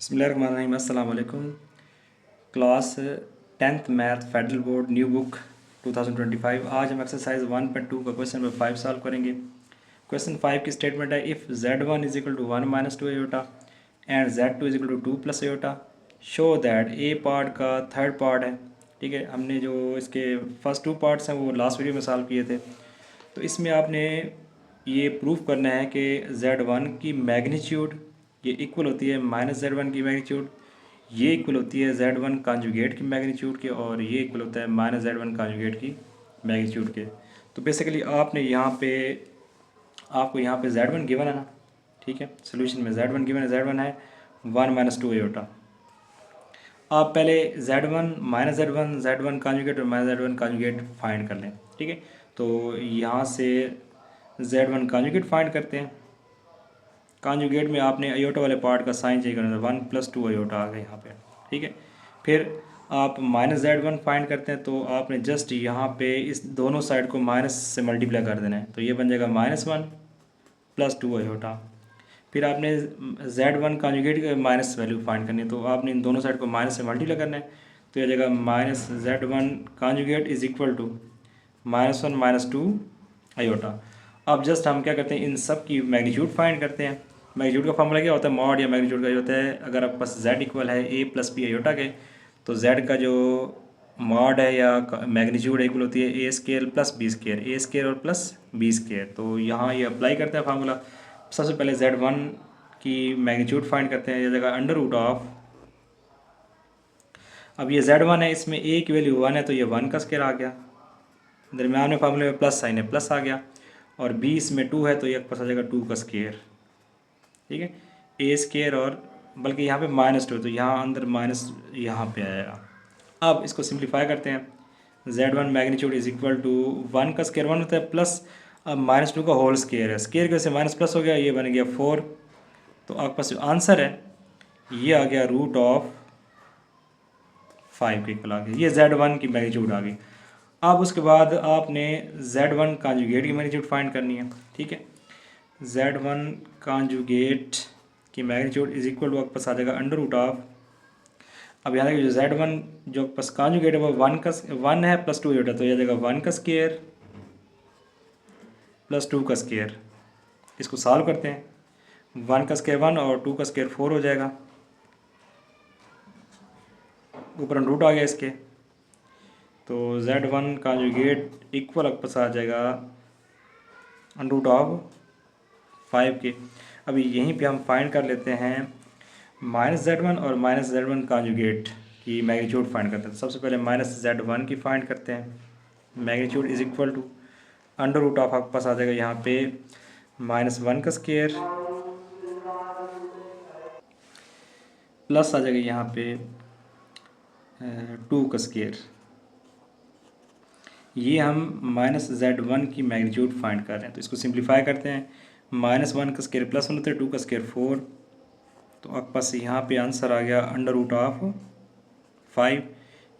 बिस्मिल्लाहिर्रहमानिर्रहीम अस्सलाम वालेकुम। Class 10th math federal board new book 2025। आज हम एक्सरसाइज 1.2 का क्वेश्चन नंबर 5 सॉल्व करेंगे। क्वेश्चन 5 की स्टेटमेंट है, if Z1 is equal to 1 minus 2 iota and Z2 is equal to 2 plus iota, show that A part का third part है। ठीक है, हमने जो इसके फर्स्ट टू पार्ट्स हैं वो लास्ट वीडियो में सॉल्व किए थे। तो इसमें आपने ये प्रूफ करना है कि Z1 की मैग्नीट्यूड ये इक्वल होती है -Z1 की मैग्नीट्यूड, ये इक्वल होती है Z1 कॉन्जुगेट की मैग्नीट्यूड के, और ये इक्वल होता है -Z1 कॉन्जुगेट की मैग्नीट्यूड के। तो बेसिकली आपने आपको यहाँ पे Z1 गिवन है ना। ठीक है, सोल्यूशन में Z1 गिवन है, Z1 है 1 माइनस 2 आयोटा। आप पहले Z1 कॉन्जुगेट और -Z1 कॉन्जुगेट फाइंड कर लें। ठीक है, तो यहाँ से Z1 कॉन्जुगेट फाइंड करते हैं। कॉन्जुगेट में आपने अयोटा वाले पार्ट का साइन चेंज करना था, 1 + 2 अयोटा आ गया यहाँ पे। ठीक है, फिर आप -Z1 फाइंड करते हैं, तो आपने जस्ट यहाँ पे इस दोनों साइड को माइनस से मल्टीप्लाई कर देना है, तो ये बन जाएगा -1 + 2 अयोटा। फिर आपने Z1 कॉन्जुगेट की माइनस वैल्यू फाइंड करनी है, तो आपने इन दोनों साइड को माइनस से मल्टीप्लाई करना है, तो यह जगह -Z1 conjugate is equal to -1 - 2 iota. अब जस्ट हम क्या करते हैं, इन सब की मैग्नीट्यूड फाइंड करते हैं। मैग्नीट्यूड का फॉर्मूला क्या होता है, मॉड या मैग्नीट्यूड का ये होता है, अगर आपके पास Z इक्वल है A + B अयोटा के, तो Z का जो मॉड है या मैग्नीट्यूड इक्वल होती है A² + B², A² और प्लस B²। तो यहाँ ये अप्लाई करते हैं फार्मूला। सबसे पहले Z1 की मैग्नीट्यूड फाइंड करते हैं, ये जगह √ऑफ, अब ये Z1 है, इसमें A की वैल्यू 1 है, तो ये 1 का स्क्वायर आ गया, दरम्यान में फार्मूले में प्लस साइन है, प्लस आ गया, और B इसमें 2 है, तो ये पास आ जाएगा 2 का स्क्वायर। ठीक है, A² और बल्कि यहाँ पे -2, तो यहाँ अंदर माइनस यहाँ पे आएगा। अब इसको सिंप्लीफाई करते हैं, Z1 magnitude is equal to 1 का स्क्वायर 1 होता है, प्लस अब -2 का होल स्क्वायर है, स्क्वायर की वजह से माइनस प्लस हो गया, ये बन गया 4। तो आपके पास जो आंसर है ये आ गया √5 के इक्वल आ गया। ये Z1 की मैग्नीट्यूड आ गई। अब उसके बाद आपने Z1 कॉन्जुगेट की मैग्नीट्यूड फाइंड करनी है। ठीक है, Z1 कॉन्जुगेट की मैग्नीट्यूड इज इक्वल टू आपके पास आ जाएगा √ऑफ, अब यहाँ देखिए जो Z1 जो आपके पास कॉन्जुगेट है वो 1 है + 2 अयोटा, तो यह जाएगा 1 का स्क्वायर + 2 का स्क्वायर। इसको सॉल्व करते हैं, 1 का स्क्वायर 1 और 2 का स्क्वायर 4 हो जाएगा, ऊपर रूट आ गया इसके, तो Z1 कॉन्जुगेट इक्वल आपके पास आ जाएगा √5 के। अभी यहीं पे हम फाइंड कर लेते हैं -Z1 और -Z1 कॉन्जुगेट की मैग्नीट्यूड फाइंड करते हैं। तो सबसे पहले -Z1 की फाइंड करते हैं, मैग्नीट्यूड इज इक्वल टू √ऑफ, आपके पास आ जाएगा यहाँ पे -1 का स्क्वायर प्लस आ जाएगा यहाँ पे 2 का स्क्वायर। ये हम -Z1 की मैग्नीट्यूड फाइंड कर रहे हैं, तो इसको सिंप्लीफाई करते हैं, -1 का स्क्वायर +1 होता है, 2 का स्क्वायर 4, तो आपके पास यहाँ पे आंसर आ गया √5,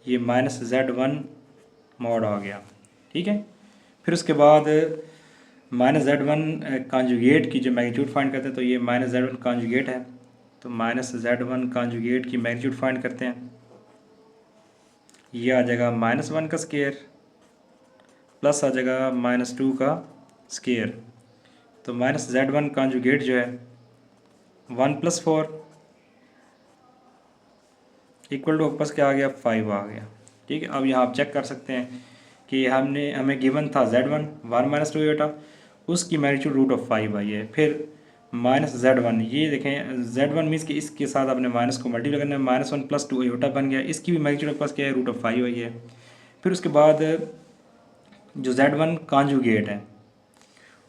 ये -Z1 मॉड आ गया। ठीक है, फिर उसके बाद -Z1 कॉन्जुगेट की जो मैग्नीट्यूड फाइंड करते हैं, तो ये -Z1 कॉन्जुगेट है, तो -Z1 कॉन्जुगेट की मैग्नीट्यूड फाइंड करते हैं, ये आ जाएगा -1 का स्क्वायर प्लस आ जाएगा -2 का स्क्वायर, तो -Z1 कॉन्जुगेट जो है 1 + 4 इक्वल टू वापस क्या आ गया, 5 आ गया। ठीक है, अब यहाँ आप चेक कर सकते हैं कि हमें गिवन था Z1 1 - 2 अयोटा, उसकी मैग्नीट्यूड √5 आई है। फिर -Z1, ये देखें Z1 मीन्स कि इसके साथ आपने माइनस को मल्टीप्लाई करना है, -1 + 2 अयोटा बन गया, इसकी भी मैग्नीट्यूड आपके पास क्या है, √5 आई है। फिर उसके बाद जो Z1 कॉन्जुगेट है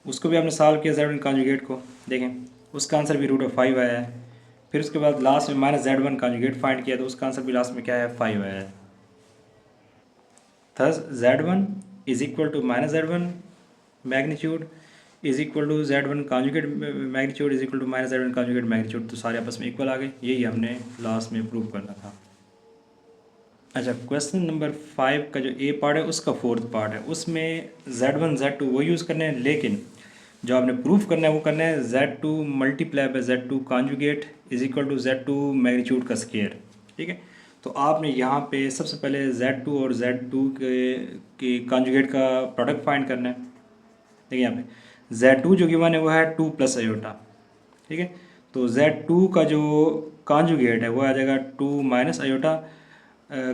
उसको भी आपने सॉल्व किया, Z1 कॉन्जुगेट को देखें, उसका आंसर भी √5 आया है। फिर उसके बाद लास्ट में -Z1 कॉन्जुगेट फाइंड किया, तो उसका आंसर भी लास्ट में क्या है, 5 आया है। Thus Z1 is equal to -Z1 magnitude is equal to Z1 conjugate magnitude is equal to -Z1 conjugate magnitude, तो सारे आपस में इक्वल आ गए। यही हमने लास्ट में प्रूव करना था। अच्छा, क्वेश्चन नंबर 5 का जो ए पार्ट है उसका 4th पार्ट है, उसमें Z1 Z2 वो यूज़ करने हैं, लेकिन जो आपने प्रूफ करना है वो करना है Z2 multiply by Z2 conjugate is equal to Z2 magnitude का स्केयर। ठीक है, तो आपने यहाँ पे सबसे पहले Z2 और Z2 के कॉन्जुगेट का प्रोडक्ट फाइंड करना है। देखिए यहाँ पे Z2 जो गिवन है वो है 2 प्लस अयोटा। ठीक है, तो Z2 का जो कॉन्जुगेट है वो आ जाएगा 2 माइनस अयोटा।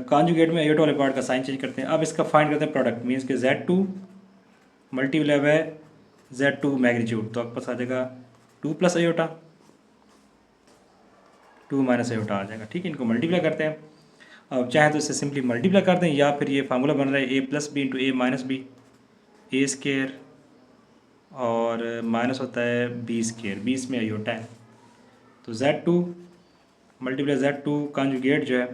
कॉन्जुगेट में अयोटा वाले पार्ट का साइन चेंज करते हैं। अब इसका फाइंड करते हैं प्रोडक्ट, मीन्स के Z2 multiply by Z2 magnitude, तो आपके पास आ जाएगा 2 प्लस अयोटा, 2 माइनस अयोटा आ जाएगा। ठीक है, इनको मल्टीप्लाई करते हैं। अब चाहे तो इससे सिंपली मल्टीप्लाई कर दें, या फिर ये फार्मूला बन रहा है ए plus b into a minus B, A square और माइनस होता है बी स्केयर, बी इसमें अयोटा है। तो Z2 मल्टीप्लाई Z2 कॉन्जुगेट जो है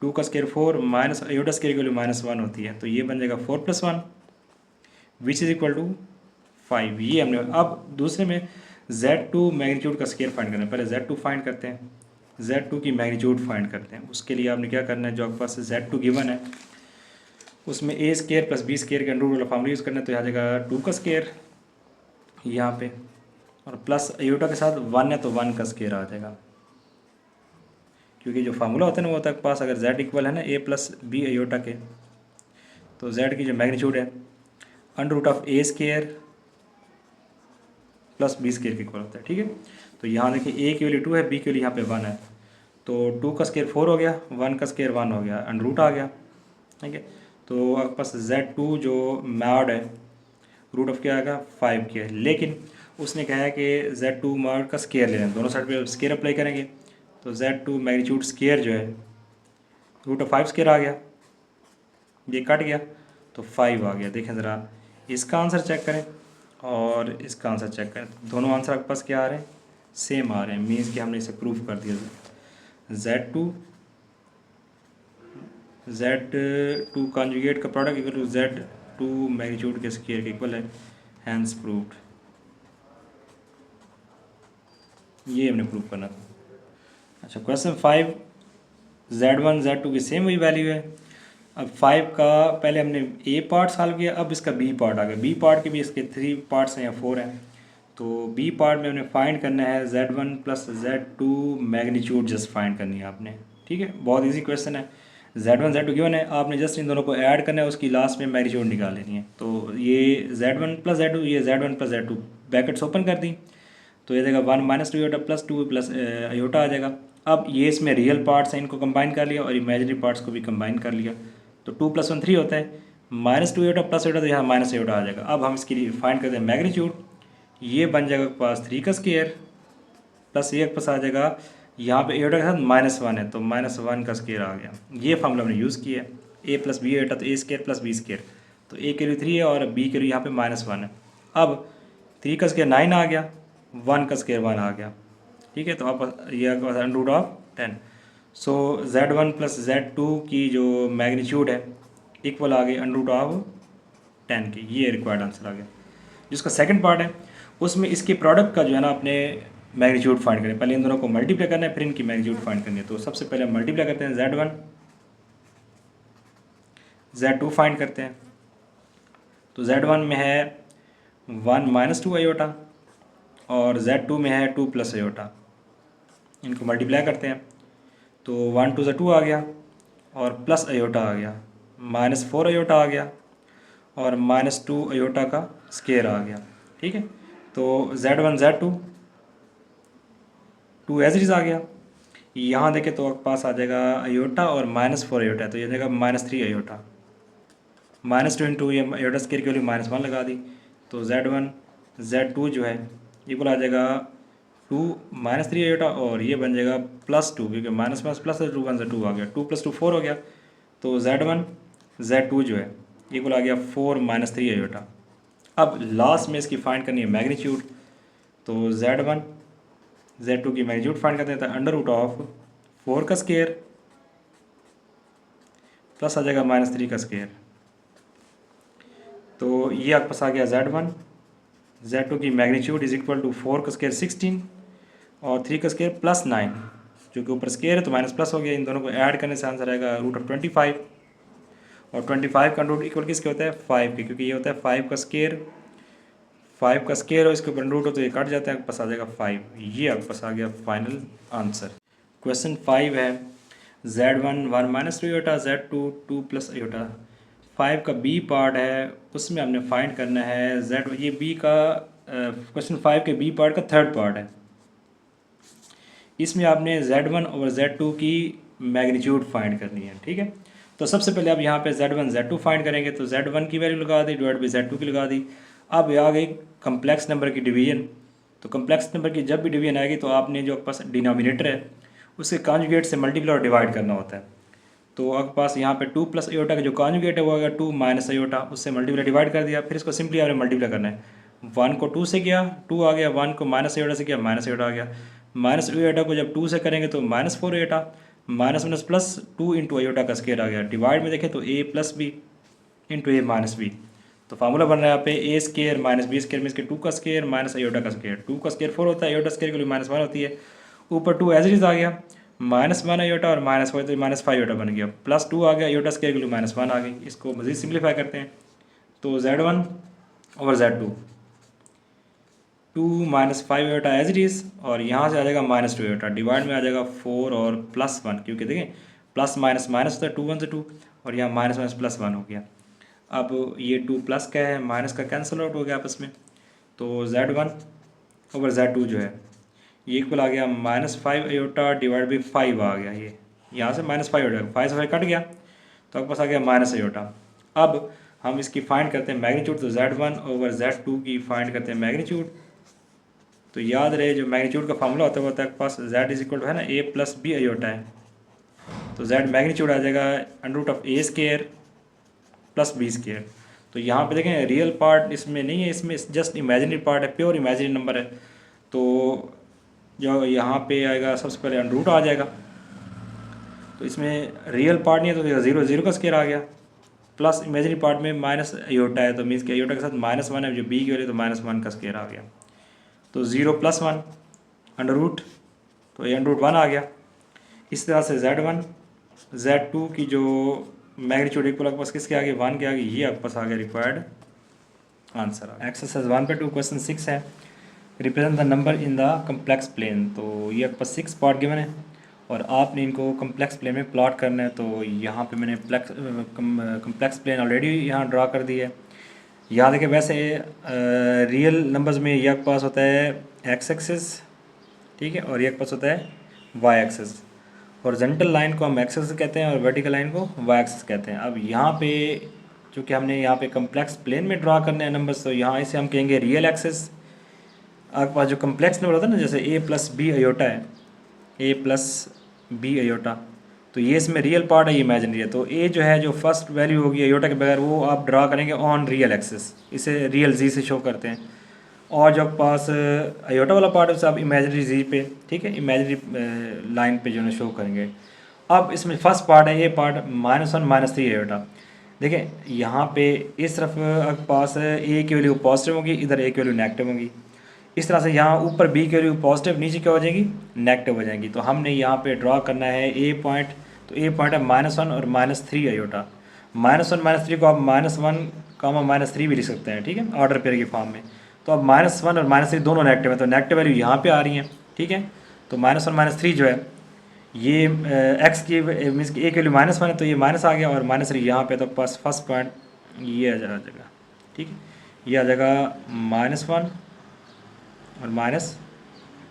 2 का स्केयर 4 माइनस अयोटा स्केयर की वैल्यू -1 होती है, तो ये बन जाएगा 4 + 1 विच इज इक्वल टू 5। ये हमने, अब दूसरे में Z2 मैग्नीट्यूड का स्केयर फाइंड करना है। पहले Z2 फाइंड करते हैं, Z2 की मैग्नीट्यूड फाइंड करते हैं। उसके लिए आपने क्या करना है, जो आपके पास Z2 गिवन है उसमें ए स्केयर प्लस बी स्केयर के अंडर रूट वाला फॉर्मूला यूज़ करना है। तो यहाँ जाएगा 2 का स्केयर यहाँ पे, और प्लस अयोटा के साथ 1 है तो 1 का स्केयर आ जाएगा, क्योंकि जो फार्मूला होता है ना वो होता है पास, अगर Z इक्वल है ना ए प्लस बी अयोटा के, तो Z की जो मैग्नीट्यूड है under root of a square plus B square के इक्वल होता है। ठीक है, तो यहाँ देखिए ए की वैल्यू 2 है, बी की वैल्यू यहाँ पे 1 है, तो 2 का स्केयर 4 हो गया, 1 का स्केयर 1 हो गया, अंडर रूट आ गया। ठीक है, तो आपके पास Z2 जो मॉड है रूट ऑफ क्या आएगा 5 के, लेकिन उसने कहा है कि Z2 मॉड का स्केयर ले लें, दोनों साइड पे स्केयर अप्लाई करेंगे, तो Z2 मैग्नीट्यूड स्केयर जो है रूट ऑफ 5 स्केयर आ गया, ये कट गया तो 5 आ गया। देखें ज़रा इसका आंसर चेक करें और इसका आंसर चेक करें, दोनों आंसर आपके पास क्या आ रहे हैं, सेम आ रहे हैं, मीन्स कि हमने इसे प्रूफ कर दिया। Z2 कॉन्जुगेट का product equal to Z2 magnitude के स्केयर के इक्वल है, हैंस प्रूव्ड। ये हमने प्रूव करना था। अच्छा, क्वेश्चन 5, Z1 Z2 की सेम वही वैल्यू है। अब 5 का पहले हमने ए पार्ट सॉल्व किया, अब इसका बी पार्ट आ गया। बी पार्ट के भी इसके 3 पार्ट्स हैं या 4 हैं, तो बी पार्ट में हमने फाइंड करना है Z1 plus Z2 magnitude just find करनी है आपने। ठीक है, बहुत इजी क्वेश्चन है। Z1 Z2 गिवन है, आपने जस्ट इन दोनों को ऐड करना है, उसकी लास्ट में मैग्नीट्यूड निकाल लेनी है। तो ये Z1 प्लस Z2, ये Z1 plus Z2 brackets open कर दी, तो ये देगा 1 minus 2 iota plus 2 plus iota आ जाएगा। अब ये इसमें रियल पार्ट्स हैं, इनको कंबाइन कर लिया और इमेजिनरी पार्ट्स को भी कंबाइन कर लिया, तो 2 + 1 3 होता है, -2 अयोटा प्लस अयोटा, तो यहाँ माइनस अयोटा आ जाएगा। अब हम इसकी फाइंड करते हैं मैग्नीट्यूड, ये बन जाएगा पास 3 का स्केयर प्लस ये पास आ जाएगा, यहाँ पे अयोटा के साथ -1 है तो -1 का स्केयर आ गया। ये फॉर्मूला हमने यूज़ किया है, ए प्लस बी अयोटा, तो A square plus B square, तो ए के लिए 3 है और बी के लिए यहाँ पे -1 है। अब 3 का स्केयर 9 आ गया, 1 का स्केयर 1 आ गया। ठीक है, तो आप ये under root of 10, so Z1 plus Z2 की जो मैग्नीट्यूड है इक्वल आ गई अंडर रूट ऑफ 10 की। ये रिक्वायर्ड आंसर आ गया। जिसका सेकंड पार्ट है उसमें इसके प्रोडक्ट का जो है ना अपने मैग्नीट्यूड फाइंड करें। पहले इन दोनों को मल्टीप्लाई करना है, फिर इनकी मैग्नीट्यूड फाइंड करनी है। तो सबसे पहले मल्टीप्लाई करते हैं, Z1 Z2 फाइंड करते हैं। तो Z1 में है 1 माइनस 2 अयोटा और Z2 में है 2 प्लस अयोटा, इनको मल्टीप्लाई करते हैं, तो 1 2 2 आ गया और प्लस अयोटा आ गया, -4 अयोटा आ गया और -2 अयोटा का स्केयर आ गया। ठीक है, तो Z1 Z2 2 as it is आ गया। यहाँ देखें तो आपके पास आ जाएगा अयोटा और -4 अयोटा, तो ये जाएगा -3 अयोटा, -2 इंटू ये अयोटा स्केयर की वैल्यू -1 लगा दी, तो Z1 Z2 जो है इक्वल आ जाएगा 2 -3 अयोटा और ये बन जाएगा +2, क्योंकि माइनस प्लस 2 1 से 2 आ गया, 2 + 2 4 हो गया, तो Z1 Z2 जो है इक्वल आ गया 4 -3 अयोटा। अब लास्ट में इसकी फाइंड करनी है मैग्नीट्यूड, तो Z1 Z2 की मैग्नीट्यूड फाइंड करते हैं, तो अंडर रूट ऑफ 4 का स्केयर प्लस आ जाएगा -3 का स्केयर, तो ये आपके पास आ गया Z1 Z2 की मैग्नीट्यूड इज इक्वल टू 4 का स्केयर 16 और 3 का स्केयर +9, जो कि ऊपर स्केयर है तो माइनस प्लस हो गया। इन दोनों को ऐड करने से आंसर आएगा √25 और 25 का रूट इक्वल किसके होता है 5 के, क्योंकि ये होता है 5 का स्केयर 5 का स्केयर हो, इसके ऊपर रूट हो तो ये कट जाता है, आपके पास आ जाएगा 5। ये आपके पास आ गया फाइनल आंसर। क्वेश्चन 5 है Z1 1 minus 2 iota, Z2 2 plus iota. 5 का बी पार्ट है, उसमें हमने फाइंड करना है Z, ये बी का क्वेश्चन 5 के बी पार्ट का थर्ड पार्ट है। इसमें आपने Z1 और Z2 की मैग्नीट्यूड फाइंड करनी है, ठीक है। तो सबसे पहले आप यहाँ पे Z1 Z2 फाइंड करेंगे, तो Z1 की वैल्यू लगा दी डिवाइड बाई Z2 की लगा दी। अब आ गई कम्प्लेक्स नंबर की डिवीजन। तो कम्प्लेक्स नंबर की जब भी डिवीजन आएगी तो आपने जो आपके पास डिनोमिनेटर है उसके कॉन्जुगेट से मल्टीप्लाई और डिवाइड करना होता है। तो आपके पास यहाँ पे 2 प्लस आयोटा का जो कॉन्जुगेट है वो आएगा 2 माइनस आयोटा, उससे मल्टीप्लाई डिवाइड कर दिया। फिर इसको सिंपली आपने मल्टीप्लाई करना है, 1 को 2 से किया 2 आ गया, 1 को माइनस आयोटा से किया माइनस आयोटा आ गया। माइनस आयोटा को जब 2 से करेंगे तो minus 4 iota, minus minus plus 2 into iota का स्केयर आ गया। डिवाइड में देखें तो a plus b into a minus B. तो फार्मूला बन रहा है यहाँ पे a square minus b square में इसके 2 का स्केयर माइनस आयोटा का स्केयर। 2 का स्केयर 4 होता है, आयोटा स्केयर के लिए माइनस 1 होती है। ऊपर 2 एज इट इज आ गया, -1 आयोटा और -5 तो -5 आयोटा बन गया, प्लस 2 आ गया, आयोटा स्केयर के लिए -1 आ गई। इसको मज़ीद सिंप्लीफाई करते हैं तो Z1 over Z2 2 -5 iota as it is, और यहाँ से आ जाएगा -2 आयोटा, डिवाइड में आ जाएगा 4 और +1, क्योंकि देखें प्लस माइनस माइनस होता है 2 1 से 2 और यहाँ माइनस माइनस +1 हो गया। अब ये 2 प्लस का है, माइनस का कैंसिल आउट हो गया आपस में। तो Z1 ओवर Z2 जो है ये इक्वल आ गया -5 आयोटा डिवाइड बाई 5 आ गया। ये यहाँ से -5 आयोटा 5 से 5 कट गया तो आपके पास आ गया माइनस आयोटा। अब हम इसकी फाइंड करते हैं मैग्नीट्यूड, तो Z1 ओवर Z2 की फाइंड करते हैं मैग्नीट्यूड। तो याद रहे जो मैग्नीट्यूड का फार्मूला होता है वो होता है आपके पास Z इज इक्वल टू है ना a प्लस बी आयोटा है, तो Z मैग्नीट्यूड आ जाएगा √a square plus B square. तो यहाँ पे देखें रियल पार्ट इसमें नहीं है, इसमें जस्ट इमेजिनरी पार्ट है, प्योर इमेजिनरी नंबर है। तो जो यहाँ पे आएगा सबसे पहले √ आ जाएगा, तो इसमें रियल पार्ट नहीं है तो 0 0 का स्केयर आ गया, प्लस इमेजिनरी पार्ट में माइनस आयोटा है तो मीन्स कि आयोटा के साथ -1 है, जो बी की वैल्यू तो -1 का स्केयर आ गया। तो 0 + 1 √ तो ये √1 आ गया। इस तरह से Z1 Z2 की जो मैग्नीट्यूड इक्वल आपके पास किसके आगे 1 के आगे, ये आपके पास आ गया रिक्वायर्ड आंसर। एक्सरसाइज 1.2 क्वेश्चन 6 है, represent the number in the complex plane. तो ये आपके पास 6 पार्ट गिवन है और आपने इनको कम्प्लेक्स प्लेन में प्लॉट करना है। तो यहाँ पे मैंने कम्प्लेक्स प्लेन ऑलरेडी यहाँ ड्रा कर दी है। यहाँ देखिए वैसे रियल नंबर्स में ये आपके पास होता है x एक्सिस, ठीक है, और ये आपके पास होता है y एक्सिस। हॉरिजॉन्टल लाइन को हम x एक्सिस कहते हैं और वर्टिकल लाइन को y एक्सिस कहते हैं। अब यहाँ पे चूँकि हमने यहाँ पे कम्प्लेक्स प्लेन में ड्रा करने हैं नंबर्स, तो यहाँ इसे हम कहेंगे रियल एक्सिस। आपके पास जो कम्प्लेक्स नंबर होता है ना, जैसे a प्लस बी आयोटा है, a प्लस बी आयोटा, तो ये इसमें रियल पार्ट है, ये इमेजिनरी है। तो a जो है जो फर्स्ट वैल्यू होगी आयोटा के बगैर वो आप ड्रा करेंगे ऑन रियल एक्सिस, इसे रियल जी से शो करते हैं। और जो पास आयोटा वाला पार्ट है उसे आप इमेजिनरी जी पे, ठीक है, इमेजिनरी लाइन पे जो है शो करेंगे। अब इसमें फर्स्ट पार्ट है ये पार्ट -1 -3 आयोटा। देखें यहाँ पे इस तरफ आपके पास a की वैल्यू पॉजिटिव होगी, इधर a की वैल्यू नेगेटिव होगी। इस तरह से यहाँ ऊपर b की वैल्यू पॉजिटिव, नीचे क्या हो जाएगी नेगेटिव हो जाएंगी। तो हमने यहाँ पे ड्रा करना है a पॉइंट, तो a पॉइंट है -1 और -3 आयोटा। -1 -3 को आप -1 -3 भी लिख सकते हैं, ठीक है, ऑर्डर पेयर की फॉर्म में। तो अब -1 और -3 दोनों नेगेटिव है, तो नेगेटिव वैल्यू यहाँ पे आ रही हैं, ठीक है। तो -1 -3 जो है ये x की मीन्स की a की वैल्यू -1 है तो ये माइनस आ गया, और -3 यहाँ पे तो पास फर्स्ट पॉइंट ये आ जाएगा, ठीक है, ये आ जाएगा -1 और माइनस,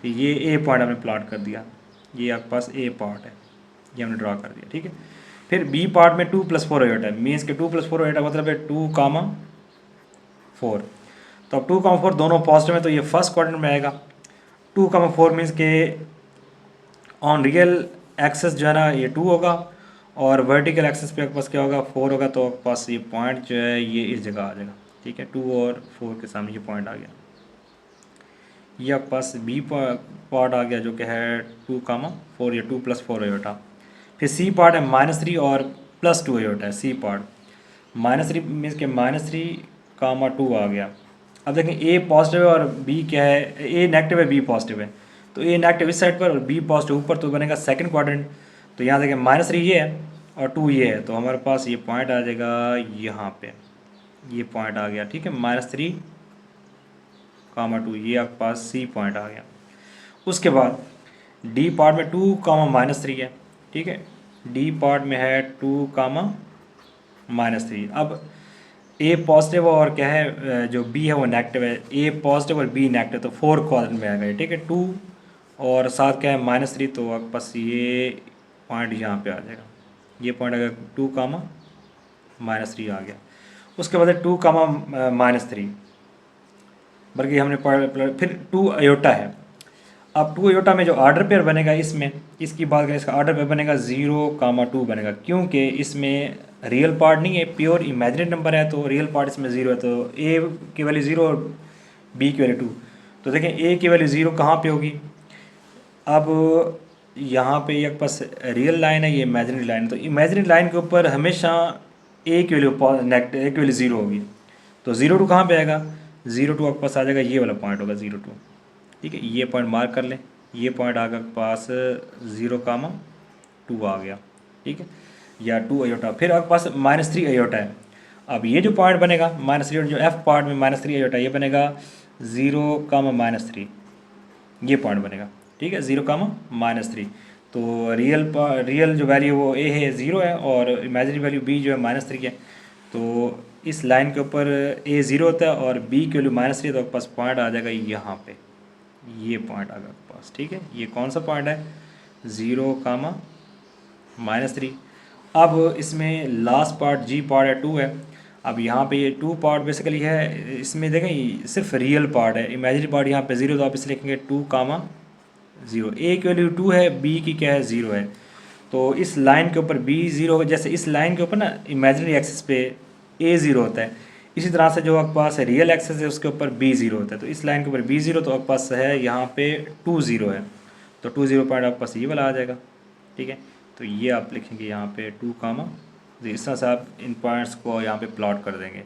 ये a पॉइंट हमने प्लॉट कर दिया, ये आपके पास a पार्ट है, ये हमने ड्रा कर दिया, ठीक है। फिर b पार्ट में 2 + 4 आयोटा है, मीन्स के 2 + 4 आयोटा मतलब है 2, 4। तो अब 2, 4 दोनों पॉजिटिव है तो ये फर्स्ट क्वाड्रेंट में आएगा। 2, 4 मीन्स के ऑन रियल एक्सेस जो है ना ये 2 होगा, और वर्टिकल एक्सेस पे आपके पास क्या होगा 4 होगा। तो आपके पास ये पॉइंट जो है ये इस जगह आ जाएगा, ठीक है, 2 और 4 के सामने ये पॉइंट आ गया। ये आपके पास बी पार्ट आ गया जो कि है 2, 4 या 2 + 4 आयोटा। फिर सी पार्ट है -3 और +2 आयोटा है, सी पार्ट -3 मीन्स के -3, 2 आ गया। अब देखें ए पॉजिटिव है और बी क्या है, ए नेगेटिव है बी पॉजिटिव है, तो ए नेगेटिव इस साइड पर और बी पॉजिटिव ऊपर, तो बनेगा सेकंड क्वाड्रेंट। तो यहाँ देखें -3 ये है और 2 ये है, तो हमारे पास ये पॉइंट आ जाएगा यहाँ पे, ये पॉइंट आ गया, ठीक है, -3 कामा 2, ये आपके पास सी पॉइंट आ गया। उसके बाद डी पार्ट में 2 कामा -3 है, ठीक है, डी पार्ट में है 2 कामा -3। अब ए पॉजिटिव और क्या है, जो बी है वो नेगेटिव है, ए पॉजिटिव और बी नेगेटिव, तो 4 क्वाड्रेंट में आएगा, ठीक है, 2 और साथ क्या है -3, तो आपके पास ये पॉइंट यहाँ पे आ जाएगा, ये पॉइंट अगर 2 कामा -3 आ गया। उसके बाद 2 कामा -3, बल्कि हमने फिर 2 अयोटा है। अब 2 अयोटा में जो ऑर्डर पेयर बनेगा, इसमें इसकी बात करें, इसका ऑर्डर पेयर बनेगा 0 कामा 2 बनेगा, क्योंकि इसमें रियल पार्ट नहीं है, प्योर इमेजिनरी नंबर है, तो रियल पार्ट इसमें 0 है, तो ए की वैल्यू 0 और बी की वैल्यू 2। तो देखें ए की वैल्यू 0 कहाँ पे होगी, अब यहाँ पे एक पास रियल लाइन है, ये इमेजिनरी लाइन, तो इमेजिनरी लाइन के ऊपर हमेशा ए की वैल्यू नेगेटिव, ए की वैल्यू 0 होगी, तो 0 2 कहाँ पे आएगा, 0 2 आपके पास आ जाएगा, ये वाला पॉइंट होगा 0 2, ठीक है, ये पॉइंट मार्क कर लें, ये पॉइंट आ गया पास 0 कामा 2 आ गया, ठीक है, या 2 अयोटा। फिर आपके पास -3 अयोटा है। अब ये जो पॉइंट बनेगा -3, जो एफ पार्ट में -3 अयोटा, ये बनेगा 0 कामा -3, ये पॉइंट बनेगा, ठीक है, 0 कामा -3। तो रियल जो वैल्यू वो ए है 0 है, और इमेजिनरी वैल्यू बी जो है -3 है। तो इस लाइन के ऊपर ए 0 होता है और बी की वैल्यू -3 है, तो आपके पास पॉइंट आ जाएगा यहाँ पे, ये पॉइंट आ गया आपके पास, ठीक है, ये कौन सा पॉइंट है, 0 कामा -3। अब इसमें लास्ट पार्ट जी पार्ट है 2 है। अब यहाँ पे ये 2 पार्ट बेसिकली है, इसमें देखें सिर्फ रियल पार्ट है, इमेजिनरी पार्ट यहाँ पे 0, तो आप इसे लिखेंगे 2 कामा 0। ए की वैल्यू 2 है, बी की क्या है 0 है, तो इस लाइन के ऊपर बी 0 होगा, जैसे इस लाइन के ऊपर ना इमेजिनरी एक्सिस पे ए 0 होता है, इसी तरह से जो आपके पास रियल एक्सिस है उसके ऊपर बी 0 होता है, तो इस लाइन के ऊपर बी 0, तो आपके पास है यहाँ पे 2 0 है, तो 2 0 पॉइंट आपके पास ये वाला आ जाएगा, ठीक है। तो ये आप लिखेंगे यहाँ पे 2 कामा, तो इस तरह से आप इन पॉइंट्स को यहाँ पे प्लॉट कर देंगे।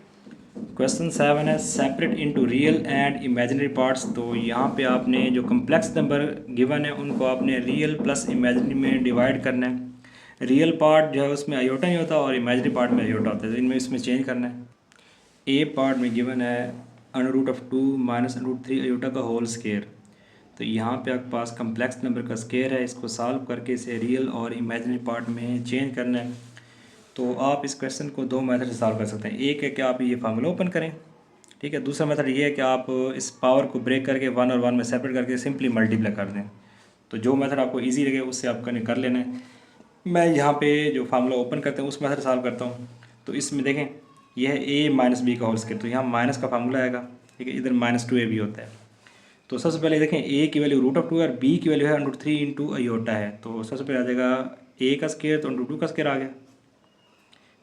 क्वेश्चन 7 है separate into real and imaginary parts. तो यहाँ पे आपने जो कम्प्लेक्स नंबर गिवन है उनको आपने रियल प्लस इमेजिनरी में डिवाइड करना है। रियल पार्ट जो है उसमें अयोटा नहीं होता और इमेजिनरी पार्ट में अयोटा होता है, तो इनमें इसमें चेंज करना है। ए पार्ट में गिवन है √2 माइनस √3 अयोटा का होल स्केयर। तो यहाँ पे आपके पास कम्प्लेक्स नंबर का स्केयर है, इसको सॉल्व करके इसे रियल और इमेजिनरी पार्ट में चेंज करना है। तो आप इस क्वेश्चन को 2 मेथड से सॉल्व कर सकते हैं। एक है कि आप ये फार्मूला ओपन करें, ठीक है, दूसरा मेथड ये है कि आप इस पावर को ब्रेक करके 1 और 1 में सेपरेट करके सिंपली मल्टीप्लाई कर दें। तो जो मेथड आपको ईजी लगे उससे आप कर लेना है। मैं यहाँ पे जो फार्मूला ओपन करते हैं उस मेथड सॉल्व करता हूँ। तो इसमें देखें यह है a माइनस बी का होल स्केयर, तो यहाँ माइनस का फार्मूला आएगा, ठीक है, इधर -2a भी होता है। तो सबसे पहले देखें a की वैल्यू √2 और b की वैल्यू है √3 इंटू अयोटा है। तो सबसे पहले आ जाएगा a का स्केयर, तो √2 का स्केयर आ गया,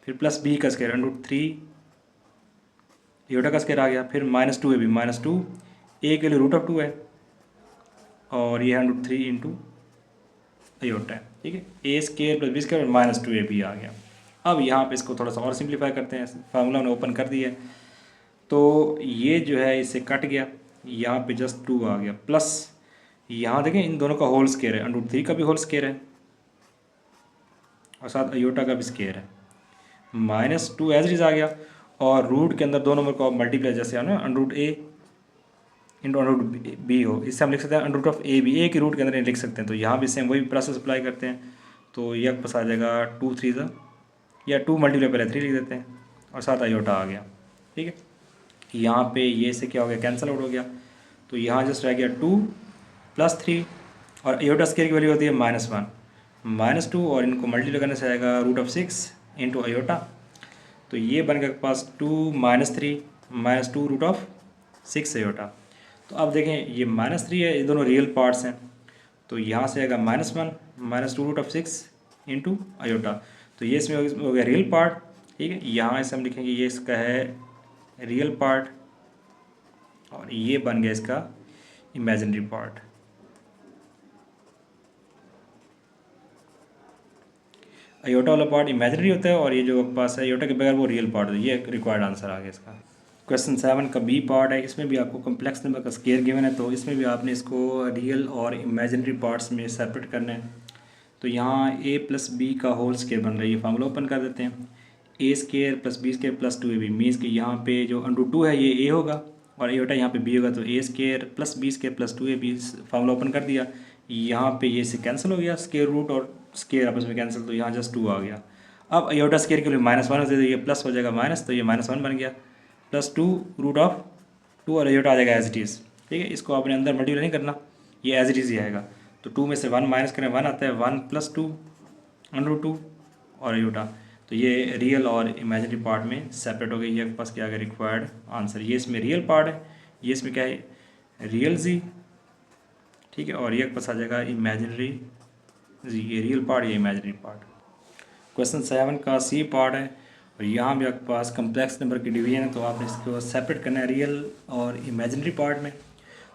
फिर प्लस b का स्केयर √3 अयोटा का स्केयर आ गया, फिर -2a भी -2, a की वैल्यू √2 है और ये है √3 इंटू अयोटा है, ठीक है, a square plus b square और -2a भी आ गया। अब यहाँ पे इसको थोड़ा सा और सिंप्लीफाई करते हैं, फार्मूला ने ओपन कर दिया है, तो ये जो है इससे कट गया, यहाँ पे जस्ट 2 आ गया, प्लस यहाँ देखें इन दोनों का होल स्केयर है, √3 का भी होल स्केयर है और साथ अयोटा का भी स्केयर है, -2 एज इज आ गया, और रूट के अंदर दो नंबर को मल्टीप्लाई जैसे है ना √a इंटू √b हो, इससे हम लिख सकते हैं √a भी, a की रूट के अंदर लिख सकते हैं। तो यहाँ भी सेम वही प्रोसेस अप्लाई करते हैं, तो यह पास आ जाएगा 2 3 या 2 मल्टीप्लाई पहले 3 लिख देते हैं और साथ अयोटा आ गया, ठीक है। यहाँ पे ये से क्या हो गया, कैंसिल आउट हो गया, तो यहाँ जस्ट रह गया 2 + 3 और अयोटा स्केयर की वैल्यू होती है -1 -2 और इनको मल्टीप्लाई करने से आएगा √6 इंटू अयोटा। तो ये बन गया पास 2 -3 -2 √6 अयोटा। तो अब देखें ये -3 है, ये दोनों रियल पार्ट्स हैं, तो यहाँ से आएगा -1 -2 √6 इंटू अयोटा। तो ये इसमें हो गया रियल पार्ट, ठीक है, यहाँ इसे हम लिखेंगे ये इसका है रियल पार्ट और ये बन गया इसका इमेजिनरी पार्ट। अयोटा वाला पार्ट इमेजिनरी होता है और ये जो पास है अयोटा के बगैर वो रियल पार्ट है। ये रिक्वायर्ड आंसर आ गया इसका। क्वेश्चन 7 का बी पार्ट है, इसमें भी आपको कम्प्लेक्स नंबर का स्केयर गिवन है, तो इसमें भी आपने इसको रियल और इमेजिनरी पार्ट्स में सेपरेट करना है। तो यहाँ a + b का होल स्केयर बन रहा है, ये फार्मूला ओपन कर देते हैं, a² + b² + 2ab मीन्स कि यहाँ पे जो √2 है ये a होगा और एयोटा यहाँ पे बी होगा तो A square plus B square plus 2ab formula open कर दिया। यहाँ पे ये से कैंसिल हो गया, स्केयर रूट और स्केयर आपस में कैंसिल, तो यहाँ जस्ट 2 आ गया। अब एयोटा स्केयर के लिए -1 हो जाए, ये प्लस हो जाएगा माइनस, तो ये -1 बन गया, +2 रूट ऑफ 2 और एयोटा आ जाएगा एज इट इज़। ठीक है, इसको आपने अंदर मल्टीप्लाई नहीं करना, ये एज इट इज़ ही आएगा। तो 2 में से 1 माइनस करें 1 आता है, 1 + 2 √2 और एयोटा। तो ये रियल और इमेजिनरी पार्ट में सेपरेट हो गई। ये आपके पास क्या आ गया रिक्वायर्ड आंसर। ये इसमें रियल पार्ट है, ये इसमें क्या है रियल जी, ठीक है, और ये आपके पास आ जाएगा इमेजिनरी जी। ये रियल पार्ट, ये इमेजिनरी पार्ट। क्वेश्चन 7 का सी पार्ट है और यहाँ भी आपके पास कम्प्लेक्स नंबर की डिवीजन है, तो आपने इसको सेपरेट करना है रियल और इमेजिनरी पार्ट में।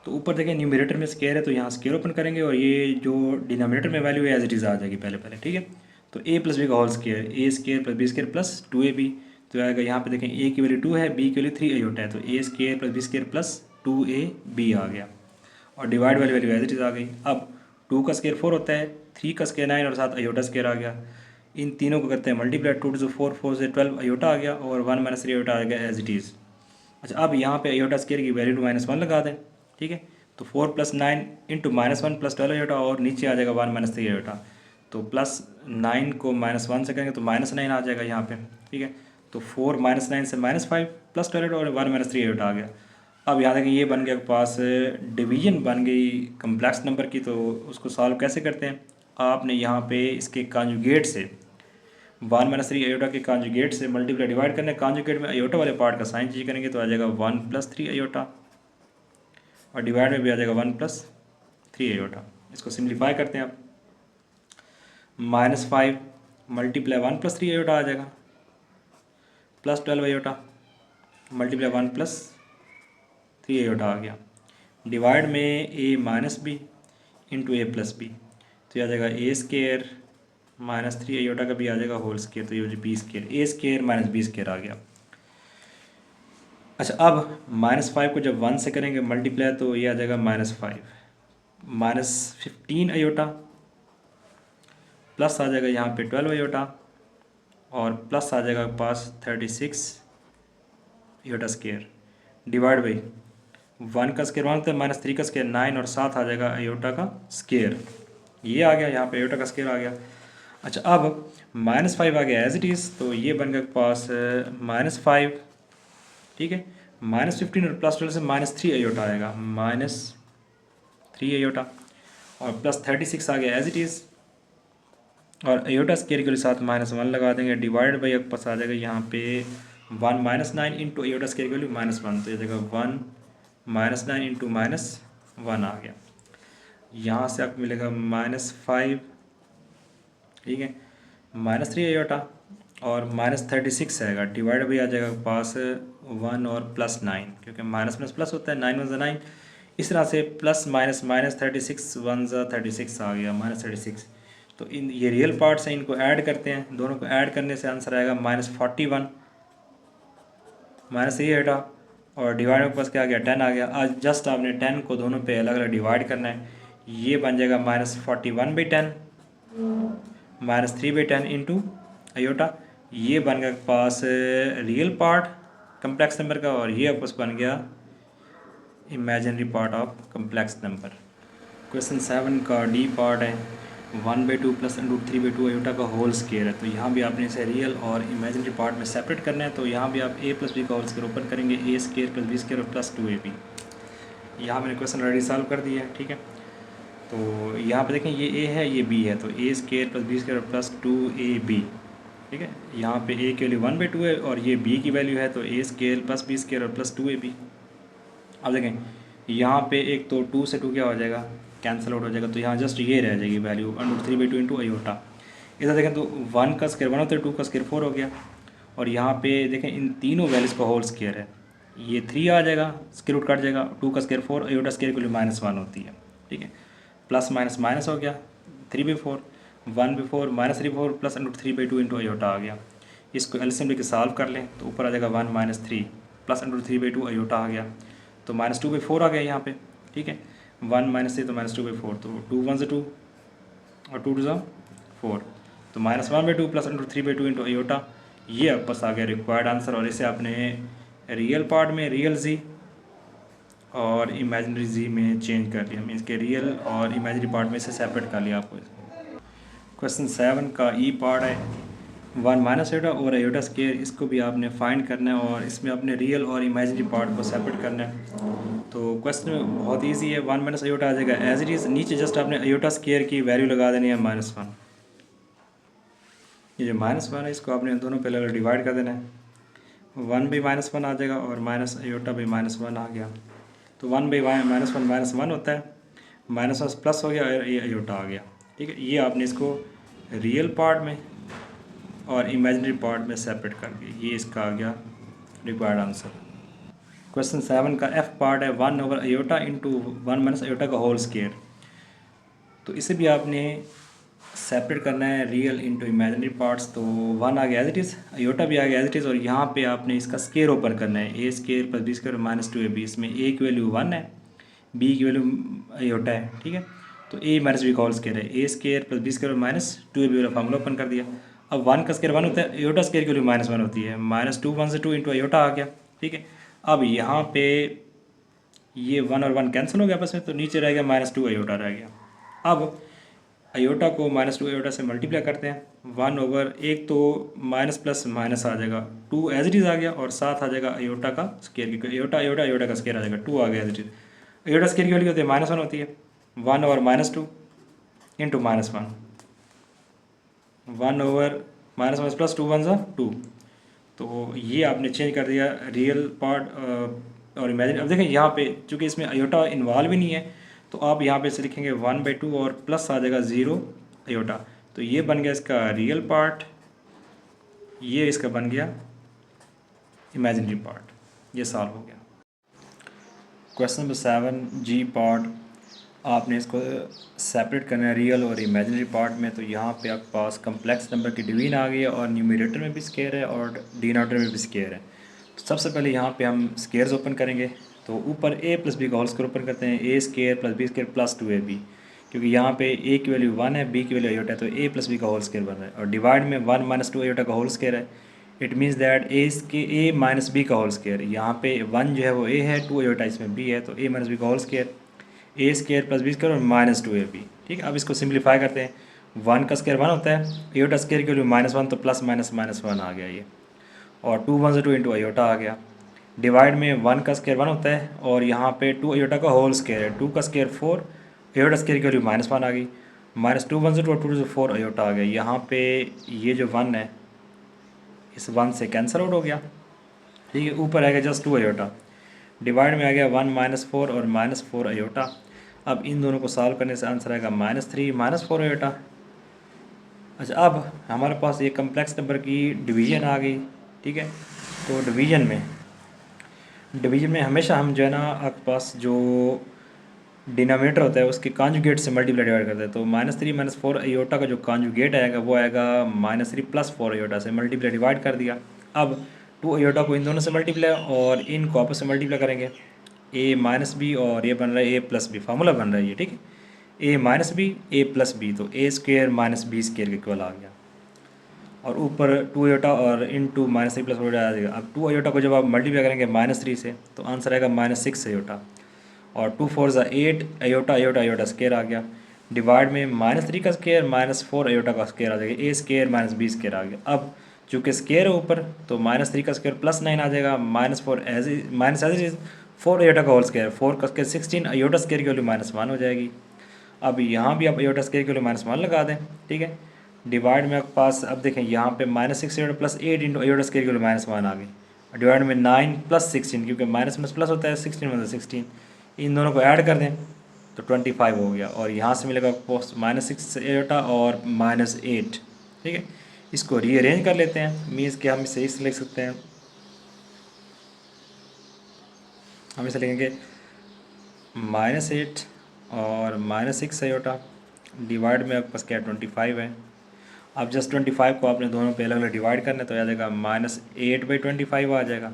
तो ऊपर देखें न्यूमरेटर में स्केयर है, तो यहाँ स्केयर ओपन करेंगे और ये जो डिनोमिनेटर में वैल्यू है एज इट इज़ आ जाएगी पहले, ठीक है। तो a + b का whole square, a square + b square plus 2ab, तो आएगा यहाँ पे देखें a की वैल्यू 2 है, b की वैल्यू 3 अयोटा है, तो a square + b square plus 2ab आ गया और डिवाइड वाली वैल्यू एज इट इज़ आ गई। अब 2 का स्केयर 4 होता है, 3 का स्केयर 9 और साथ अयोटा स्केयर आ गया। इन तीनों को करते हैं मल्टीप्लाई, 2 × 4 4 से 12 अयोटा आ गया और 1 - 3 अयोटा आ गया एज इट इज़। अच्छा, अब यहाँ पे अयोटा स्केयर की वैल्यू -1 लगा दें, ठीक है। तो 4 + 9 × -1 + 12 अयोटा और नीचे आ जाएगा 1 - 3 अयोटा। तो +9 को -1 से करेंगे तो -9 आ जाएगा यहाँ पे, ठीक है। तो 4 - 9 से -5 + 12 और 1 - 3 अयोटा आ गया। अब यहाँ देखिए ये बन गया पास डिवीजन बन गई कम्प्लेक्स नंबर की। तो उसको सॉल्व कैसे करते हैं, आपने यहाँ पे इसके कॉन्जुगेट से 1 - 3 अयोटा के कॉन्जुगेट से मल्टीप्लाई डिवाइड करना है। कॉन्जुगेट में अयोटा वाले पार्ट का साइन चेंज करेंगे तो आ जाएगा 1 + 3 अयोटा और डिवाइड में भी आ जाएगा 1 + 3 अयोटा। इसको सिंप्लीफाई करते हैं आप, -5 मल्टीप्लाई 1 + 3 अयोटा आ जाएगा, प्लस 12 अयोटा मल्टीप्लाई 1 + 3 अयोटा आ गया, डिवाइड में a - b into a + b, तो ये आ जाएगा a स्केयर -3 अयोटा का भी आ जाएगा होल स्केयर, तो ये b square, a square - b square आ गया। अच्छा, अब -5 को जब 1 से करेंगे मल्टीप्लाई तो ये आ जाएगा -5 -15 अयोटा प्लस आ जाएगा यहाँ पे 12 अयोटा और प्लस आ जाएगा पास 36 अयोटा स्केयर, डिवाइड बाई 1 का स्केयर 1 होता है, -3 का स्केयर 9 और साथ आ जाएगा अयोटा का स्केयर। ये आ गया, यहाँ पे अयोटा का स्केयर आ गया। अच्छा, अब -5 आ गया एज इट इज़, तो ये बन गया पास -5, ठीक है। -15 और +12 से -3 अयोटा आएगा, -3 अयोटा और प्लस 36 आ गया एज इट इज़ और अयोटा स्केयर के साथ -1 लगा देंगे, डिवाइड बाई आपके पास आ जाएगा यहाँ पे 1 - 9 इंटू अयोटा स्केयर की वैल्यू -1, तो ये जाएगा 1 - 9 इंटू -1 आ गया। यहाँ से आपको मिलेगा -5, ठीक है, -3 अयोटा और -36 आएगा, डिवाइड बाई आ जाएगा पास 1 और +9, क्योंकि माइनस प्लस होता है, 9 × 9। इस तरह से प्लस माइनस -36 1 × 36 आ गया, -36। तो इन ये रियल पार्ट्स हैं, इनको ऐड करते हैं, दोनों को ऐड करने से आंसर आएगा -41 -3 अयोटा और डिवाइड में पास क्या आ गया 10 आ गया। आज जस्ट आपने 10 को दोनों पे अलग अलग डिवाइड करना है, ये बन जाएगा -41/10 -3/10 इंटू अयोटा। ये बन गया पास रियल पार्ट कम्प्लेक्स नंबर का और ये आपस बन गया imaginary part of complex number. Question 7 का डी पार्ट है, 1/2 + √3/2 अयोटा का होल स्केयर है। तो यहाँ भी आपने इसे रियल और इमेजिनरी पार्ट में सेपरेट करना है। तो यहाँ भी आप a + b का होल स्केयर ओपन करेंगे, a स्केयर + b स्केयर और प्लस 2ab। यहाँ मैंने क्वेश्चन ऑलरेडी सॉल्व कर दिया है, ठीक है। तो यहाँ पे देखें ये a है, ये b है, तो a स्केयर + b स्केयर और प्लस 2ab, ठीक है। यहाँ पे a की वैल्यू 1/2 है और ये b की वैल्यू है, तो a स्केयर + b स्केयर और प्लस 2ab। अब देखें यहाँ पे एक तो 2 से 2 क्या हो जाएगा, कैंसिल आउट हो जाएगा, तो यहाँ जस्ट ये रह जाएगी वैल्यू √3/2 इंटू अयोटा। इधर देखें तो 1 का स्केयर 1 होता है, 2 का स्केयर 4 हो गया और यहाँ पे देखें इन तीनों वैल्यूज़ का होल स्केयर है, ये 3 आ जाएगा, स्केयर रूट कट जाएगा, 2 का स्केयर 4, अयोटा स्केयर की वैल्यू -1 होती है, ठीक है। प्लस माइनस माइनस हो गया, 3/4 1/4 -3/4 प्लस √3/2 इंटू अयोटा आ गया। इसको एलसीएम लेके सॉल्व कर लें तो ऊपर आ जाएगा 1 - 3 प्लस √3/2 अयोटा आ गया, तो -2/4 आ गया यहाँ पे, ठीक है। 1 - 3 तो -2/4, तो 2 × 1 = 2 और 2 × 2 = 4, तो -1/2 प्लस √3/2 इंटू अयोटा। ये आपके पास आ गया रिक्वायर्ड आंसर और इसे आपने रियल पार्ट में रियल जी और इमेजिनरी जी में चेंज कर लिया, मीन्स के रियल और इमेजिनरी पार्ट में से सेपरेट कर लिया आपको। क्वेश्चन 7 का ई पार्ट है 1 माइनस आयोटा और आयोटा स्केयर, इसको भी आपने फाइंड करना है और इसमें अपने रियल और इमेजिनरी पार्ट को सेपरेट करना है। तो क्वेश्चन बहुत इजी है, 1 माइनस आयोटा आ जाएगा एज इट इज़, नीचे जस्ट आपने आयोटा स्केयर की वैल्यू लगा देनी है -1। ये जो -1 है इसको आपने दोनों पे अलग डिवाइड कर देना है, 1 भी -1 आ जाएगा और माइनस आयोटा भी -1 आ गया। तो 1 बाई -1 होता है, -1 प्लस हो गया और ये आयोटा आ गया। ठीक है, ये आपने इसको रियल पार्ट में और इमेजिनरी पार्ट में सेपरेट करके ये इसका आ गया रिक्वायर्ड आंसर। क्वेश्चन 7 का एफ पार्ट है 1 over iota into 1 minus iota का होल स्केयर। तो इसे भी आपने सेपरेट करना है रियल इंटू इमेजिनरी पार्ट्स। तो 1 आ गया एज इट इज़, आयोटा भी आ गया एज इट इज़, और यहाँ पे आपने इसका स्केयर ओपन करना है, ए square plus B square -2ab। इसमें ए की वैल्यू 1 है, बी की वैल्यू आयोटा है। ठीक है, तो ए माइनस बी का होल स्केयर है, ए square plus B square -2ab वाला फार्मूला ओपन कर दिया। अब 1 का स्केयर 1 होता है, आयोटा स्केयर की वैल्यू -1 होती है, -2 1 से 2 इंटू आयोटा आ गया। ठीक है, अब यहाँ पे ये 1 और 1 कैंसिल हो गया आपस में, तो नीचे रह गया -2 आयोटा रह गया। अब आयोटा को -2 आयोटा से मल्टीप्लाई करते हैं, 1 ओवर एक तो माइनस प्लस माइनस आ जाएगा, 2 एज इट इज़ आ गया और साथ आ जाएगा आयोटा का स्केयर की, आयोटा आयोटा आयोटा का स्केयर आ जाएगा, 2 आ गया as it is. Iota square की वैल्यू होती है -1 होती है, 1 ओवर -2 इंटू -1, 1 ओवर -1 प्लस 2 1 2। तो ये आपने चेंज कर दिया रियल पार्ट और इमेजिन। अब देखें यहाँ पे चूँकि इसमें आयोटा इन्वॉल्व ही नहीं है, तो आप यहाँ पे से लिखेंगे 1/2 और प्लस आ जाएगा 0 आयोटा। तो ये बन गया इसका रियल पार्ट, ये इसका बन गया इमेजिनरी पार्ट। ये सॉल्व हो गया। क्वेश्चन नंबर 7 जी पार्ट, आपने इसको सेपरेट करना है रियल और इमेजिनरी पार्ट में। तो यहाँ पे आपके पास कम्प्लेक्स नंबर की डिवीजन आ गई है और न्यूमरेटर में भी स्केयर है और डिनोमिनेटर में भी स्केयर है। तो सबसे पहले यहाँ पे हम स्केयर्स ओपन करेंगे। तो ऊपर a प्लस बी का होल स्क्वायर ओपन करते हैं, a square plus B square plus 2ab, क्योंकि यहाँ पे a की वैल्यू 1 है, b की वैल्यू आयोटा है, तो a प्लस बी का होल स्केयर बन रहा है। और डिवाइड में 1 माइनस 2 आयोटा का होल स्केयर है, it means that a minus B का होल स्केयर। यहाँ पे 1 जो है वो a है, 2 आयोटा इसमें b है, तो a माइनस बी का होल स्केयर, ए स्केयर प्लस बी स्केयर और -2ab। ठीक है, अब इसको सिंप्लीफाई करते हैं, 1 का स्केयर 1 होता है, आयोटा स्केयर की वैल्यू -1, तो प्लस माइनस -1 आ गया ये, और 2 1 से 2 इंटू आयोटा आ गया। डिवाइड में 1 का स्केयर 1 होता है और यहाँ पे 2 आयोटा का होल स्केयर है, 2 का स्केयर 4, आयोटा स्केयर की वैल्यू -1 आ गई, -2 1 से 2 और 2 से 4 आयोटा आ गया। यहाँ पे ये जो 1 है इस 1 से कैंसिल आउट हो गया। ठीक है, ऊपर आएगा जस्ट 2 आयोटा, डिवाइड में आ गया 1 -4 और -4 आयोटा। अब इन दोनों को सॉल्व करने से आंसर आएगा -3 -4 आयोटा। अच्छा, अब हमारे पास ये कम्प्लेक्स नंबर की डिवीज़न आ गई। ठीक है, तो डिवीज़न में हमेशा हम जो है ना आपके पास जो डिनोमिनेटर होता है उसके कॉन्जुगेट से मल्टीप्लाई डिवाइड करते हैं। तो -3 -4 आयोटा का जो कॉन्जुगेट आएगा वो आएगा -3 + 4 आयोटा से मल्टीप्लाई डिवाइड कर दिया। अब 2 आयोटा को इन दोनों से मल्टीप्लाई और इन को आपस से मल्टीप्लाई करेंगे, a माइनस बी और ये बन रहा है a प्लस बी, फार्मूला बन रहा है ये। ठीक है, a minus B a plus B, तो a square minus B square के इक्वल आ गया। और ऊपर 2 आयोटा और इंटू -3 + 4 आ जाएगा। अब 2 आयोटा को जब आप मल्टीप्लाई करेंगे -3 से तो आंसर आएगा -6 आयोटा, और 2 4 ज़ा 8 आयोटा आयोटा आयोटा स्क्वेयर आ गया। डिवाइड में -3 का स्क्वेयर -4 आयोटा का स्क्वेयर आ जाएगा, a square minus B square आ गया। अब चूँकि स्क्वेयर है ऊपर तो -3 का स्क्वेयर +9 आ जाएगा, -4 एज 4 आयोटा का होल स्क्वायर, 4 का स्क्वायर 16, आयोटा स्क्वायर की वैल्यू -1 हो जाएगी। अब यहाँ भी आप आयोटा स्क्वायर की वैल्यू -1 लगा दें। ठीक है, डिवाइड में आपके पास अब देखें यहाँ पे -6 iota plus 8 into iota square की वैल्यू -1 आ गई। डिवाइड में 9 + 16, क्योंकि माइनस में प्लस होता है, 16 मतलब 16, इन दोनों को ऐड कर दें तो 25 हो गया। और यहाँ से मिलेगा पोस्ट -6 आयोटा और -8। ठीक है, इसको रीअरेंज कर लेते हैं, मीन्स कि हम इसे लिख सकते हैं, हम इसे लिखेंगे -8 और -6 आयोटा, डिवाइड में आपके पास क्या 25 है। अब जस्ट 25 को आपने दोनों पे अलग अलग डिवाइड करना है, तो आ जाएगा -8/25 आ जाएगा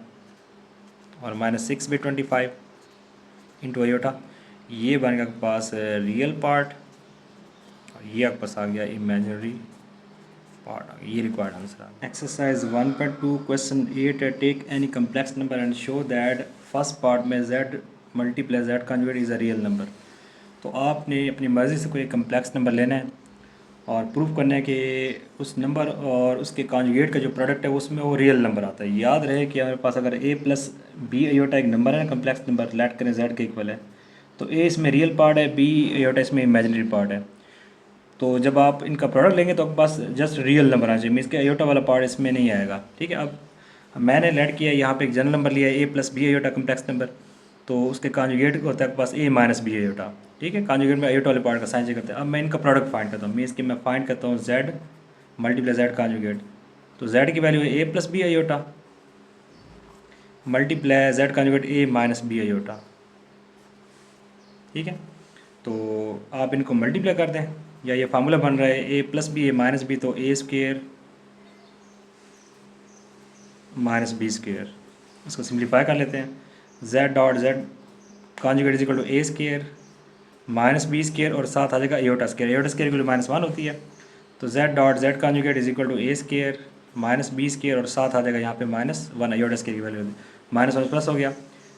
और -6/25 इंटू आयोटा। ये बन गया आपके पास रियल पार्ट और ये आपके पास आ गया इमेजिनरी पार्ट आ गया। ये रिक्वायर्ड आंसर आ गया। एक्सरसाइज 1.2 क्वेश्चन 8 है, take any complex number and show that first part में z multiply Z conjugate is a real number. तो आपने अपनी मर्ज़ी से कोई एक कम्प्लेक्स नंबर लेना है और प्रूव करना है कि उस नंबर और उसके कॉन्जुगेट का जो प्रोडक्ट है उसमें वो रियल नंबर आता है। याद रहे कि हमारे पास अगर ए प्लस बी अयोटा एक नंबर है ना, कम्प्लेक्स नंबर लेट करें जेड के इक्वल है, तो ए इसमें रियल पार्ट है, बी अयोटा इसमें इमेजिनरी पार्ट है। तो जब आप इनका प्रोडक्ट लेंगे तो आपके पास जस्ट रियल नंबर आ चाहिए, मीन्स के अयोटा वाला पार्ट इसमें नहीं आएगा। ठीक है, अब मैंने लेट किया यहाँ पे एक जनरल नंबर लिया है ए plus b iota complex number, तो उसके कॉन्जुगेट होता है आपके पास ए माइनस बी अयोटा। ठीक है, कॉन्जुगेट में अयोटा वाले पार्ट का साइन चेक करते हैं। अब मैं इनका प्रोडक्ट फाइंड करता हूँ, मीन्स कि मैं फाइंड करता हूँ जेड मल्टीप्लाई जेड कॉन्जुगेट। तो जेड की वैल्यू है ए plus b iota multiply Z conjugate a minus b iota. ठीक है, तो आप इनको मल्टीप्लाई कर दें, या ये फार्मूला बन रहा है ए plus B A minus B, तो A square minus B square. इसको सिंप्लीफाई कर लेते हैं। Z dot Z conjugate is equal to A square minus B square और साथ आ जाएगा अयोटा स्क्वेयर। अयोटा स्क्वेयर की वैल्यू -1 होती है, तो Z dot Z conjugate is equal to A square minus B square और साथ आ जाएगा यहाँ पे -1 अयोटा स्क्वेयर की वैल्यू -1 प्लस हो गया।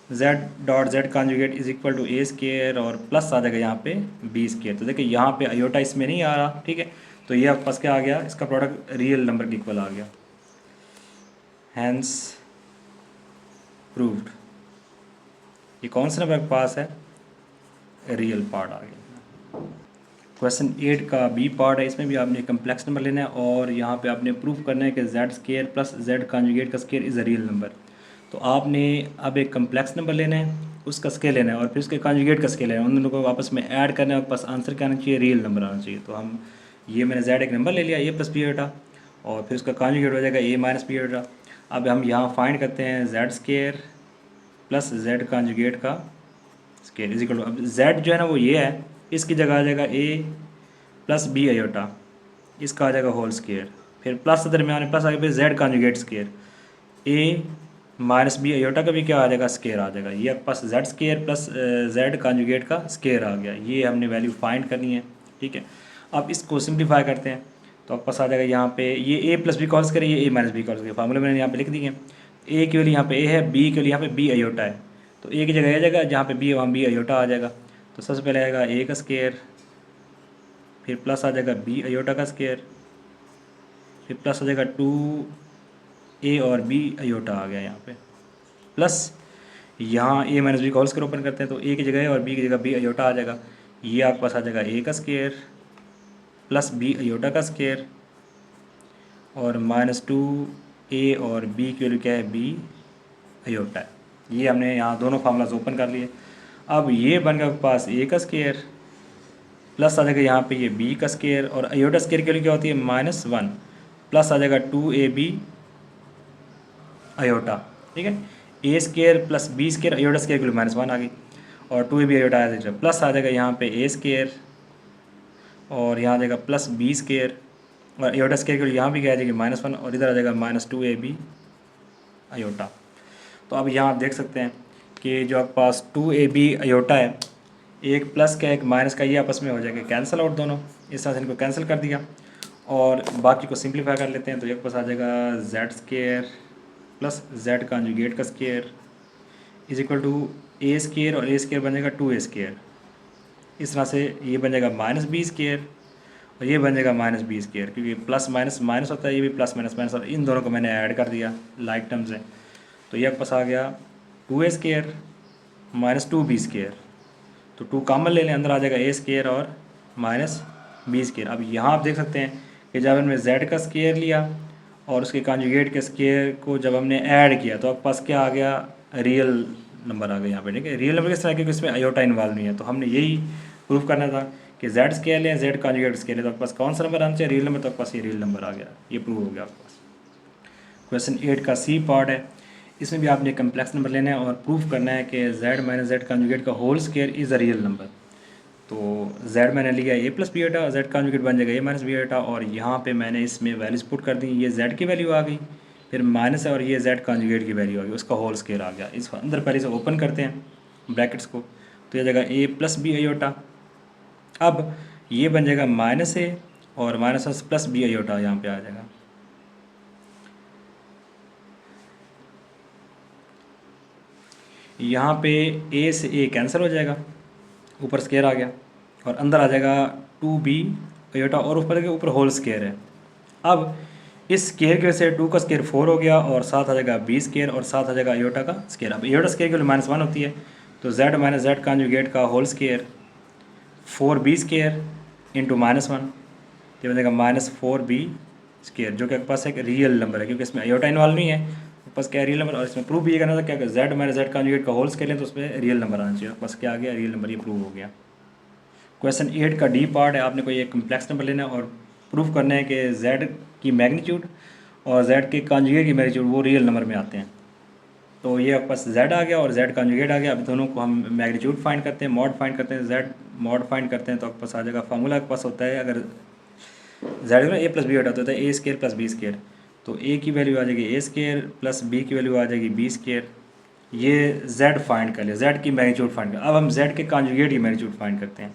Z dot Z conjugate is equal to A square और प्लस आ जाएगा यहाँ पे बी स्क्वेयर। तो देखिए यहाँ पे अयोटा इसमें नहीं आ रहा। ठीक है, तो ये आपके पास क्या आ गया, इसका प्रोडक्ट रियल नंबर के इक्वल आ गया, हैंस प्रूव्ड। ये कौन सा नंबर आपके पास है, रियल पार्ट आ गया। क्वेश्चन 8 का बी पार्ट है, इसमें भी आपने कम्प्लेक्स नंबर लेना है और यहाँ पे आपने प्रूफ करना है कि z square plus z conjugate का square is a real number. तो आपने अब एक कम्प्लेक्स नंबर लेना है, उसका स्केल लेना है और फिर उसके कॉन्जुगेट का स्केल लेना है, उन दोनों को आपस में ऐड करना है, आपके पास आंसर क्या आना चाहिए, रियल नंबर आना चाहिए। तो हम ये मैंने जेड एक नंबर ले लिया ए प्लस बी बेटा और फिर उसका कॉन्जुगेट हो जाएगा ए माइनस बी बेटा। अब हम यहाँ फाइंड करते हैं Z square plus z conjugate का स्केयर इज इक्वल टू, अब जेड जो है ना वो ये है, इसकी जगह आ जाएगा ए प्लस बी अयोटा, इसका आ जाएगा होल स्केयर, फिर प्लस दरमियान प्लस आगे फिर जेड कॉन्जुगेट स्केयर, ए माइनस बी अयोटा का भी क्या आ जाएगा, स्केयर आ जाएगा। ये आपके पास z square plus z conjugate का स्केयर आ गया, ये हमने वैल्यू फाइंड करनी है। ठीक है, अब इसको सिंप्लीफाई करते हैं तो आपके पास आ जाएगा यहाँ पे ये ए प्लस बी कॉल्स करें, ये ए माइनस बी कॉल्स करें, फार्मूले मैंने यहाँ पे लिख दिए। ए के लिए यहाँ पे ए है, बी के लिए यहाँ पे बी अयोटा है, तो ए की जगह आ जाएगा जहाँ पे बी है वहाँ बी अयोटा आ जाएगा। तो सबसे पहले आएगा ए का स्केयर, फिर प्लस आ जाएगा बी अयोटा का स्केयर, फिर प्लस आ जाएगा 2a और b अयोटा आ गया यहाँ पे, प्लस यहाँ a माइनस बी का होल स्क्वायर ओपन करते हैं तो a की जगह और b की जगह b अयोटा आ जाएगा। ये आपके पास आ जाएगा a का स्केयर प्लस b अयोटा का स्केयर और -2a और b की वैल्यू क्या है, b अयोटा है। ये हमने यहाँ दोनों फार्मूलाज ओपन कर लिए। अब ये बन गया आपके पास a का स्केयर प्लस आ जाएगा यहाँ पे ये b का स्केयर और अयोटा स्केयर की वैल्यू क्या होती है, -1 प्लस आ जाएगा 2ab अयोटा। ठीक है, ए square plus B square iota square की वैल्यू -1 आ गई और 2ab अयोटा आ जाएगा, प्लस आ जाएगा यहाँ पे ए स्केयर और यहाँ आ जाएगा प्लस बी स्केयर और अयोटा स्केयर की वैल्यू यहाँ भी क्या आ जाएगी -1 और इधर आ जाएगा -2ab अयोटा। तो अब यहाँ आप देख सकते हैं कि जो आपके पास 2ab अयोटा है, एक प्लस का एक माइनस का, ये आपस में हो जाएगा कैंसिल आउट दोनों, इस तरह से इनको कैंसिल कर दिया और बाकी को सिंप्लीफाई कर लेते हैं। तो एक पास आ जाएगा z square plus z conjugate का square is equal to a square और ए स्केयर बन जाएगा 2a स्केयर, इस तरह से ये बन जाएगा -b स्केयर और ये बन जाएगा -b स्केयर, क्योंकि प्लस माइनस माइनस होता है, ये भी प्लस माइनस माइनस, और इन दोनों को मैंने ऐड कर दिया लाइक टर्म्स है। तो ये आपके पास आ गया 2a स्केयर -2b स्केयर, तो 2 कॉमन ले लें, अंदर आ जाएगा a स्केयर और -b स्केयर। अब यहाँ आप देख सकते हैं कि जब हमने z का स्केयर लिया और उसके कॉन्जुगेट के स्केयर को जब हमने ऐड किया तो आपके पास क्या आ गया, रियल नंबर आ गया यहाँ पे। ठीक है, रियल नंबर किस तरह, क्योंकि इसमें अयोटा इन्वॉल्व नहीं है, तो हमने यही प्रूफ करना था कि जेड स्केयर लें, जेड कॉन्जुगेट स्केयर लें, तो आपके पास कौन सा नंबर आना चाहिए, रियल नंबर, तो आपके पास ये रियल नंबर आ गया, ये प्रूव हो गया आपके पास। क्वेश्चन 8 का सी पार्ट है, इसमें भी आपने कम्प्लेक्स नंबर लेना है और प्रूफ करना है कि z माइनस जेड कॉन्जुगेट का whole square is a real number. तो z मैंने लिया a प्लस बी बेटा, जेड कॉन्जुगेट बन जाएगा a माइनस बी बेटा और यहाँ पे मैंने इसमें वैल्यूज पुट कर दी, ये z की वैल्यू आ गई, फिर माइनस है और ये z कॉन्जुगेट की वैल्यू आ गई, उसका होल स्केयर आ गया। इस अंदर पहले से ओपन करते हैं ब्रैकेट्स को, तो ये जाएगा a प्लस बी अयोटा, अब ये बन जाएगा -a और माइनस प्लस बी अयोटा यहाँ पे आ जाएगा। यहाँ पे ए से ए कैंसिल हो जाएगा, ऊपर स्केयर आ गया, और अंदर आ जाएगा 2b अयोटा, और ऊपर के ऊपर होल स्केयर है। अब इस स्केयर की वजह से 2 का स्केयर 4 हो गया, और साथ आ जाएगा b स्केयर, और साथ आ जाएगा अयोटा का स्केयर। अब अयोटा स्केयर की वैल्यू -1 होती है, तो z माइनस जेड कॉन्जुगेट का whole square 4b square into -1, ये बनेगा -4b स्केयर, जो कि आपके पास एक रियल नंबर है, क्योंकि इसमें अयोटा इन्वॉल्व नहीं है, आपके पास क्या रियल नंबर। और इसमें प्रूफ भी ये करना था क्या, z माइनस जेड कॉन्जुगेट का होल स्केयर लें तो उसमें रियल नंबर आना चाहिए, बस क्या आ गया, रियल नंबर, ये प्रूव हो गया। क्वेश्चन 8 का डी पार्ट है, आपने कोई एक कम्प्लेक्स नंबर लेना है और प्रूफ करना है कि z की मैग्नीट्यूड और z के कॉन्जुगेट की मैग्नीट्यूड वो रियल नंबर में आते हैं। तो ये आपके पास z आ गया और z कॉन्जुगेट आ गया। अब दोनों को हम मैग्नीट्यूड फाइंड करते हैं, मॉड फाइंड करते हैं, z मॉड फाइंड करते हैं, तो आपके पास आ जाएगा, फार्मूला आपके पास होता है, अगर z a प्लस बी होता है ए स्केयर प्लस बी स्केयर, तो a की वैल्यू आ जाएगी ए स्केयर प्लस b की वैल्यू आ जाएगी बी स्केयर। ये z फाइंड कर लिया, z की मैग्नीट्यूड फाइंड कर। अब हम z के कॉन्जुगेट की मैग्नीट्यूड फाइंड करते हैं।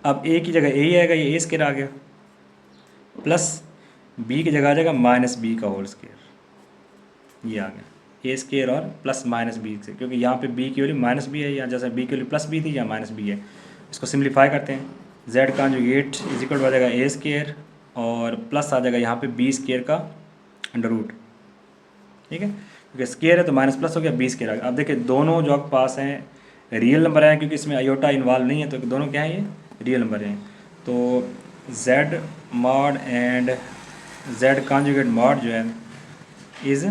अब a की जगह a ही आएगा, ये ए स्केयर आ गया, प्लस b की जगह आ जाएगा माइनस बी का होल स्केयर, ये आ गया ए स्केयर और प्लस माइनस बी से, क्योंकि यहाँ पे b की वैल्यू माइनस बी है, या जैसे b की वैल्यू प्लस बी थी या माइनस बी है। इसको सिंप्लीफाई करते हैं, z कॉन्जुगेट इज इक्वल आ जाएगा ए स्केयर और प्लस आ जाएगा यहाँ पे बी स्केयर का अंडर रूट, ठीक है, क्योंकि स्केयर है तो माइनस प्लस हो गया, बी स्केयर आ गया। अब देखिए दोनों जो आपके पास हैं रियल नंबर हैं, क्योंकि इसमें अयोटा इन्वॉल्व नहीं है, तो दोनों क्या हैं, ये रियल नंबर हैं। तो z mod and z conjugate mod जो है इज़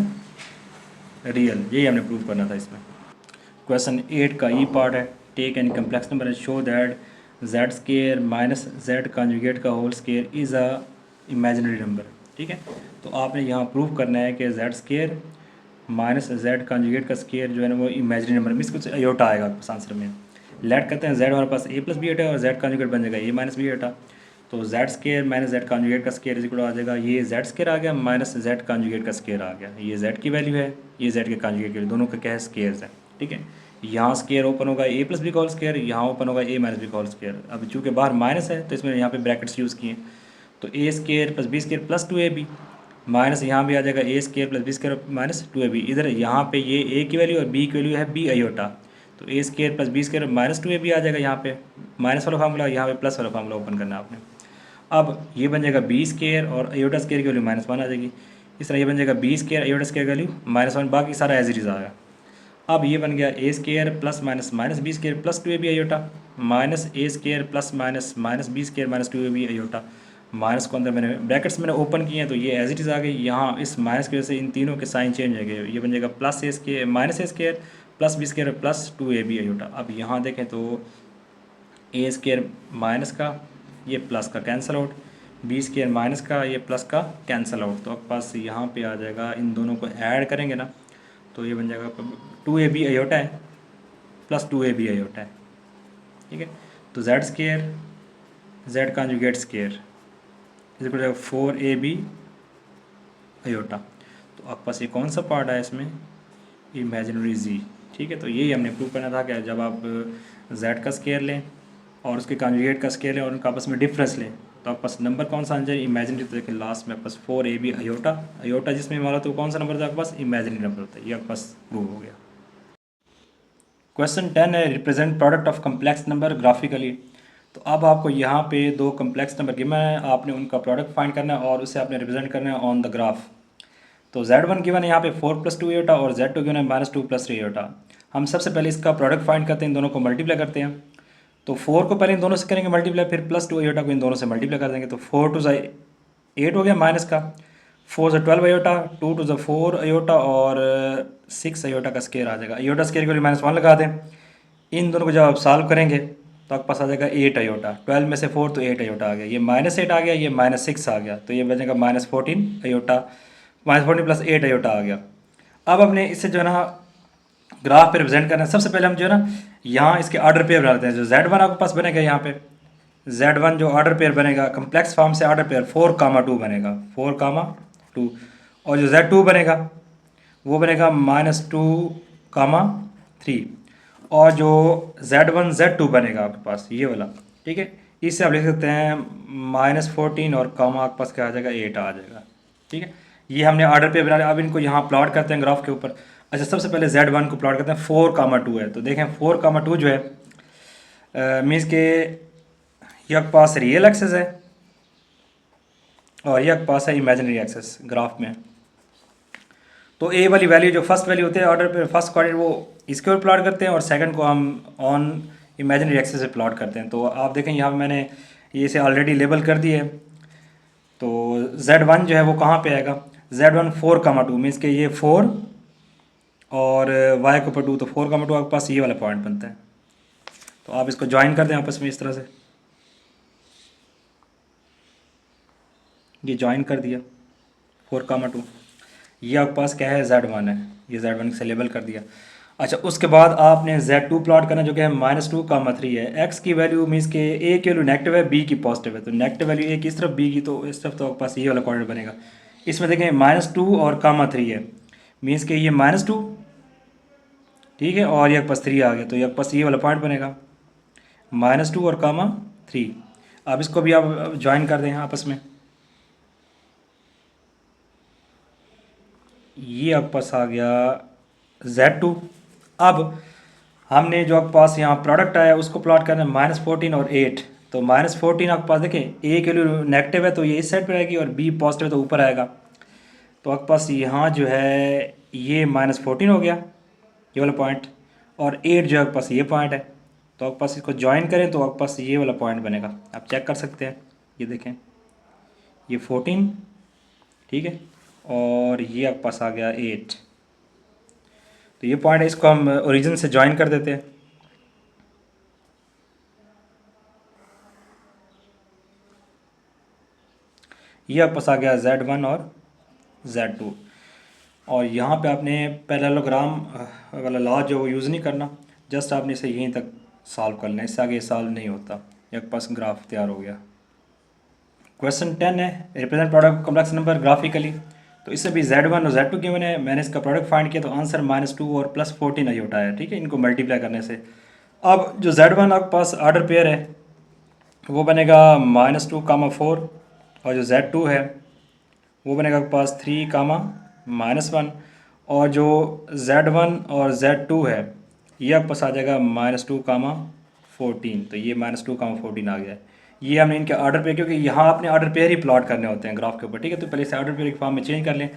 रियल, यही हमने प्रूव करना था इसमें। क्वेश्चन 8 का ई पार्ट है, take any complex number and show that z square minus z conjugate का whole square is a imaginary number, ठीक है। तो आपने यहाँ प्रूव करना है कि z square minus z conjugate का स्केयर जो है ना वो इमेजिनरी नंबर, मीन्स कुछ अयोटा आएगा आपके आंसर में। लेट करते हैं, z हमारे पास a प्लस बी अयोटा है और z कॉन्जुगेट बन जाएगा a माइनस बी अयोटा, तो z square minus z conjugate का स्केयर इज इक्वल आ जाएगा, ये z स्केयर आ गया माइनस z कॉन्जुगेट का स्केयर आ गया, ये z की वैल्यू है, ये z के कॉन्जुगेट की वैल्यू, दोनों का क्या है, स्केयर्स है, ठीक है। यहाँ स्केयर ओपन होगा a प्लस बी का होल स्केयर, यहाँ ओपन होगा a माइनस बी का होल स्केयर। अब चूँकि बाहर माइनस है तो इसमें यहाँ पे ब्रैकेट्स यूज़ किए, तो a square plus B square plus 2ab minus यहाँ भी आ जाएगा a square plus B square minus 2ab। इधर यहाँ पे ये a की वैल्यू और b की वैल्यू है b अयोटा, तो a square plus B square minus 2ab आ जाएगा, यहाँ पे माइनस वाला फार्मूला, यहाँ पे प्लस वाला फार्मूला ओपन करना है आपने। अब ये बन जाएगा बी स्केयर और अयोटा स्केयर की वैल्यू -1 आ जाएगी, इस तरह ये बन जाएगा बी स्केयर अयोटा स्केयर की वैल्यू -1, बाकी सारा एज इट इज़ आएगा। अब ये बन गया a square plus minus minus b square plus 2ab iota minus a square plus minus minus b square minus 2ab iota, minus को अंदर मैंने ब्रैकेट्स मैंने ओपन किए हैं तो ये एज इट इज़ आ गई। यहाँ इस माइनस की वजह से इन तीनों के साइन चेंज हो गए, ये बन जाएगा plus a square minus a square plus B square plus 2ab iota. अब यहाँ देखें तो ए स्केयर माइनस का ये प्लस का cancel out, B square minus का ये प्लस का कैंसिल आउट, तो आपके पास यहाँ पे आ जाएगा, इन दोनों को ऐड करेंगे ना तो ये बन जाएगा 2ab अयोटा है प्लस 2ab अयोटा है, ठीक है। तो z square z conjugate square is equal to 4ab iota. तो आपके पास ये कौन सा पार्ट है इसमें, इमेजिनरी z, ठीक है। तो यही हमने प्रूव करना था कि जब आप z का स्केयर लें और उसके कॉन्जुगेट का स्केयर लें और उनका आपस में डिफरेंस लें तो आपके पास नंबर कौन सा आ जाए, इमेजिनरी। तो देखिए लास्ट में आपके पास 4ab अयोटा, अयोटा जिसमें हमारा तो कौन सा नंबर था आपके पास, इमेजिनरी नंबर होता है, ये आपके पास प्रूव हो गया। क्वेश्चन 10 है, represent product of complex number graphically. तो अब आपको यहाँ पे दो कम्प्लेक्स नंबर गिवन है, आपने उनका प्रोडक्ट फाइंड करना है और उसे आपने रिप्रेजेंट करना है ऑन द ग्राफ। तो z1 गिवन है यहाँ पे 4 + 2 अयोटा और z2 गिवन है -2 + 3 अयोटा। हम सबसे पहले इसका प्रोडक्ट फाइंड करते हैं, इन दोनों को मल्टीप्लाई करते हैं। तो 4 को पहले इन दोनों से करेंगे मल्टीप्लाई, फिर +2 अयोटा को इन दोनों से मल्टीप्लाई कर देंगे, तो 4 × 2 8 हो गया माइनस का, 4 × 12 अयोटा, 2 × 4 अयोटा और 6 अयोटा का स्केयर आ जाएगा। अयोटा स्केयर के लिए -1 लगा दें, इन दोनों को जब आप सॉल्व करेंगे तो आपके पास आ जाएगा 8 अयोटा, 12 में से 4 तो 8 अयोटा आ गया, ये -8 आ गया, ये -6 आ गया, तो ये बचेगा -14 अयोटा, -14 + 8 अयोटा आ गया। अब हमने इससे जो है ना ग्राफ पे रिप्रेजेंट करना है। सबसे पहले हम जो है ना यहाँ इसके ऑर्डर पेयर बना लेते हैं। जो z1 आपके पास बनेगा यहाँ पे z1 जो ऑर्डर पेयर बनेगा कम्प्लेक्स फॉर्म से ऑर्डर पेयर 4, 2 बनेगा, 4, 2, और जो z2 बनेगा वो बनेगा -2, 3, और जो z1 z2 बनेगा आपके पास ये वाला, ठीक है। इससे आप लिख सकते हैं -14 और कामा आपके पास क्या आ जाएगा 8 आ जाएगा, ठीक है। ये हमने ऑर्डर पे बना लिया। अब इनको यहाँ प्लॉट करते हैं ग्राफ के ऊपर। अच्छा, सबसे पहले Z1 को प्लॉट करते हैं। 4, 2 है, तो देखें 4, 2 जो है मीन्स के यह पास रियल एक्सेस है और यह पास है इमेजिनरी एक्सेस ग्राफ में। तो ए वाली वैल्यू जो फर्स्ट वैल्यू होती है ऑर्डर पे, फर्स्ट क्वाड्रेंट, वो इसके ऊपर प्लॉट करते हैं और सेकंड को हम ऑन इमेजिनरी एक्सेस से प्लॉट करते हैं। तो आप देखें यहाँ मैंने ये इसे ऑलरेडी लेबल कर दिए। तो Z1 जो है वो कहाँ पे आएगा? Z1 4, 2 मीन्स के ये 4 और y के ऊपर 2, तो 4, 2 आपके पास ये वाला पॉइंट बनता है। तो आप इसको ज्वाइन कर दें आपस में इस तरह से, ये ज्वाइन कर दिया 4, 2। ये आपके पास क्या है? Z1 है, ये Z1 से लेबल कर दिया। अच्छा, उसके बाद आपने Z2 प्लॉट करना जो कि है -2, 3 है। x की वैल्यू मीन्स के a की वैल्यू नेगेटिव है, b की पॉजिटिव है, तो नेगेटिव वैल्यू a की इस तरफ, b की तो इस तरफ, तो आपके पास ये वाला क्वाड्रेंट बनेगा। इसमें देखें -2 और 3 है, मीन्स के ये -2, ठीक है, और ये पास 3 आ गया, तो ये पास ये वाला पॉइंट बनेगा -2 और 3। अब इसको भी आप ज्वाइन कर दें आपस में, ये आपके पास आ गया Z2। अब हमने जो आपके पास यहाँ प्रोडक्ट आया उसको प्लॉट करना है -14 और 8। तो -14 आपके पास देखें ए के लिए नेगेटिव है तो ये इस साइड पर आएगी और बी पॉजिटिव है तो ऊपर आएगा। तो आपके पास यहाँ जो है ये -14 हो गया, ये वाला पॉइंट, और 8 जो है आपके पास ये पॉइंट है। तो आपके पास इसको ज्वाइन करें तो आपके पास ये वाला पॉइंट बनेगा। आप चेक कर सकते हैं, ये देखें ये 14, ठीक है, और ये आपके पास आ गया 8। तो ये पॉइंट है, इसको हम ओरिजिन से ज्वाइन कर देते हैं। ये आपके पास आ गया Z1 और Z2। और यहाँ पे आपने पैरेललोग्राम वाला लॉ जो वो यूज़ नहीं करना, जस्ट आपने इसे यहीं तक सॉल्व कर लेना, इससे आगे सॉल्व नहीं होता। ये आपके पास ग्राफ तैयार हो गया। क्वेश्चन 10 है, represent product complex number graphically. तो इससे भी Z1 और Z2 गिवन है, मैंने इसका प्रोडक्ट फाइंड किया तो आंसर -2 और +14 आई उठाया, ठीक है, इनको मल्टीप्लाई करने से। अब जो Z1 आपके पास ऑर्डर पेयर है वो बनेगा -2, 4, और जो Z2 है वो बनेगा आपके पास 3, -1, और जो Z1 और Z2 है ये आपके पास आ जाएगा -2, 14। तो ये -2, 14 आ गया है। ये हमने इनके ऑर्डर पे, क्योंकि यहाँ आपने ऑर्डर पेयर ही प्लॉट करने होते हैं ग्राफ के ऊपर, ठीक है, तो पहले से ऑर्डर पेयर के फॉर्म में चेंज कर लें।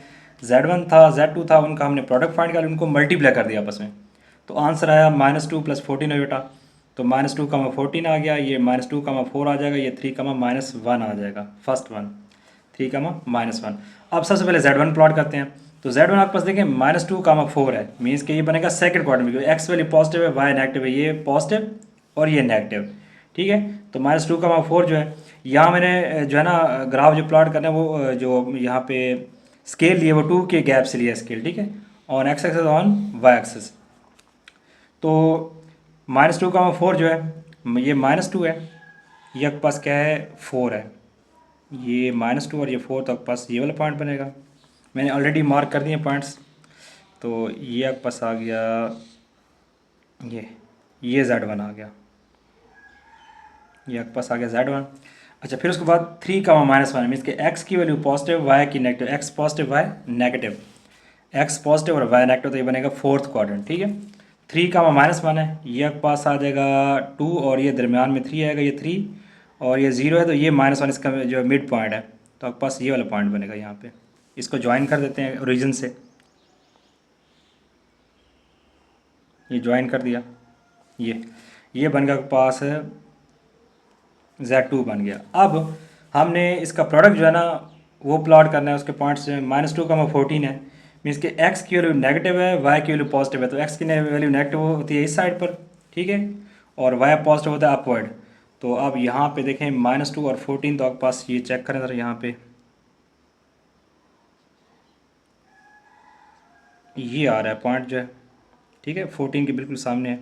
Z1 था, Z2 था, उनका हमने प्रोडक्ट फाइंड कर, उनको मल्टीप्लाई कर दिया आपस में, तो आंसर आया -2 + 14 है बेटा। तो -2, 14 आ गया, ये -2, 4 आ जाएगा, ये 3, -1 आ जाएगा, फर्स्ट वन 3, -1। अब सबसे पहले Z1 प्लॉट करते हैं। तो Z1 आपके पास देखें -2, 4 है, मीन्स कि ये बनेगा सेकंड क्वाड्रेंट में, एक्स वैल्यू पॉजिटिव है, वाई नेगेटिव है, ये पॉजिटिव और ये नेगेटिव, ठीक है। तो -2, 4 जो है, यहाँ मैंने जो है ना ग्राफ जो प्लॉट करना है वो जो यहाँ पे स्केल लिए वो 2 के गैप से लिया स्केल, ठीक है, on X axis on Y axis. तो -2, 4 जो है ये -2 है, ये आपके पास क्या है 4 है, ये -2 और ये 4, तो आपके पास ये वाला पॉइंट बनेगा। मैंने ऑलरेडी मार्क कर दिए पॉइंट्स। तो ये आपके पास आ गया, ये Z1 आ गया, ये आपके पास आ गया Z1। अच्छा, फिर उसके बाद 3, -1 मीन्स कि एक्स की वैल्यू पॉजिटिव, वाई की negative, X positive Y negative, X positive और वाई नेगेटिव, तो ये बनेगा फोर्थ क्वाड्रेंट, ठीक है। 3, -1 है, ये आपके पास आ जाएगा 2 और ये दरमियान में 3 आएगा, ये 3 और ये 0 है, तो ये -1 इसका जो मिड पॉइंट है, तो आपके पास ये वाला पॉइंट बनेगा यहाँ पे। इसको ज्वाइन कर देते हैं ओरिजिन से, ये ज्वाइन कर दिया, ये बन गया आपके पास Z2 बन गया। अब हमने इसका प्रोडक्ट जो है ना वो प्लॉट करना है, उसके पॉइंट्स -2, 14 है, मीन्स कि एक्स की वैल्यू नेगेटिव है, वाई की वैल्यू पॉजिटिव है, तो एक्स की वैल्यू नेगेटिव होती है इस साइड पर, ठीक है, और वाई पॉजिटिव होता है अपवर्ड। तो अब यहाँ पे देखें -2 और 14, तो आपके पास ये चेक करें ज़रा, यहाँ पे ये आ रहा है पॉइंट जो है, ठीक है, 14 के बिल्कुल सामने है।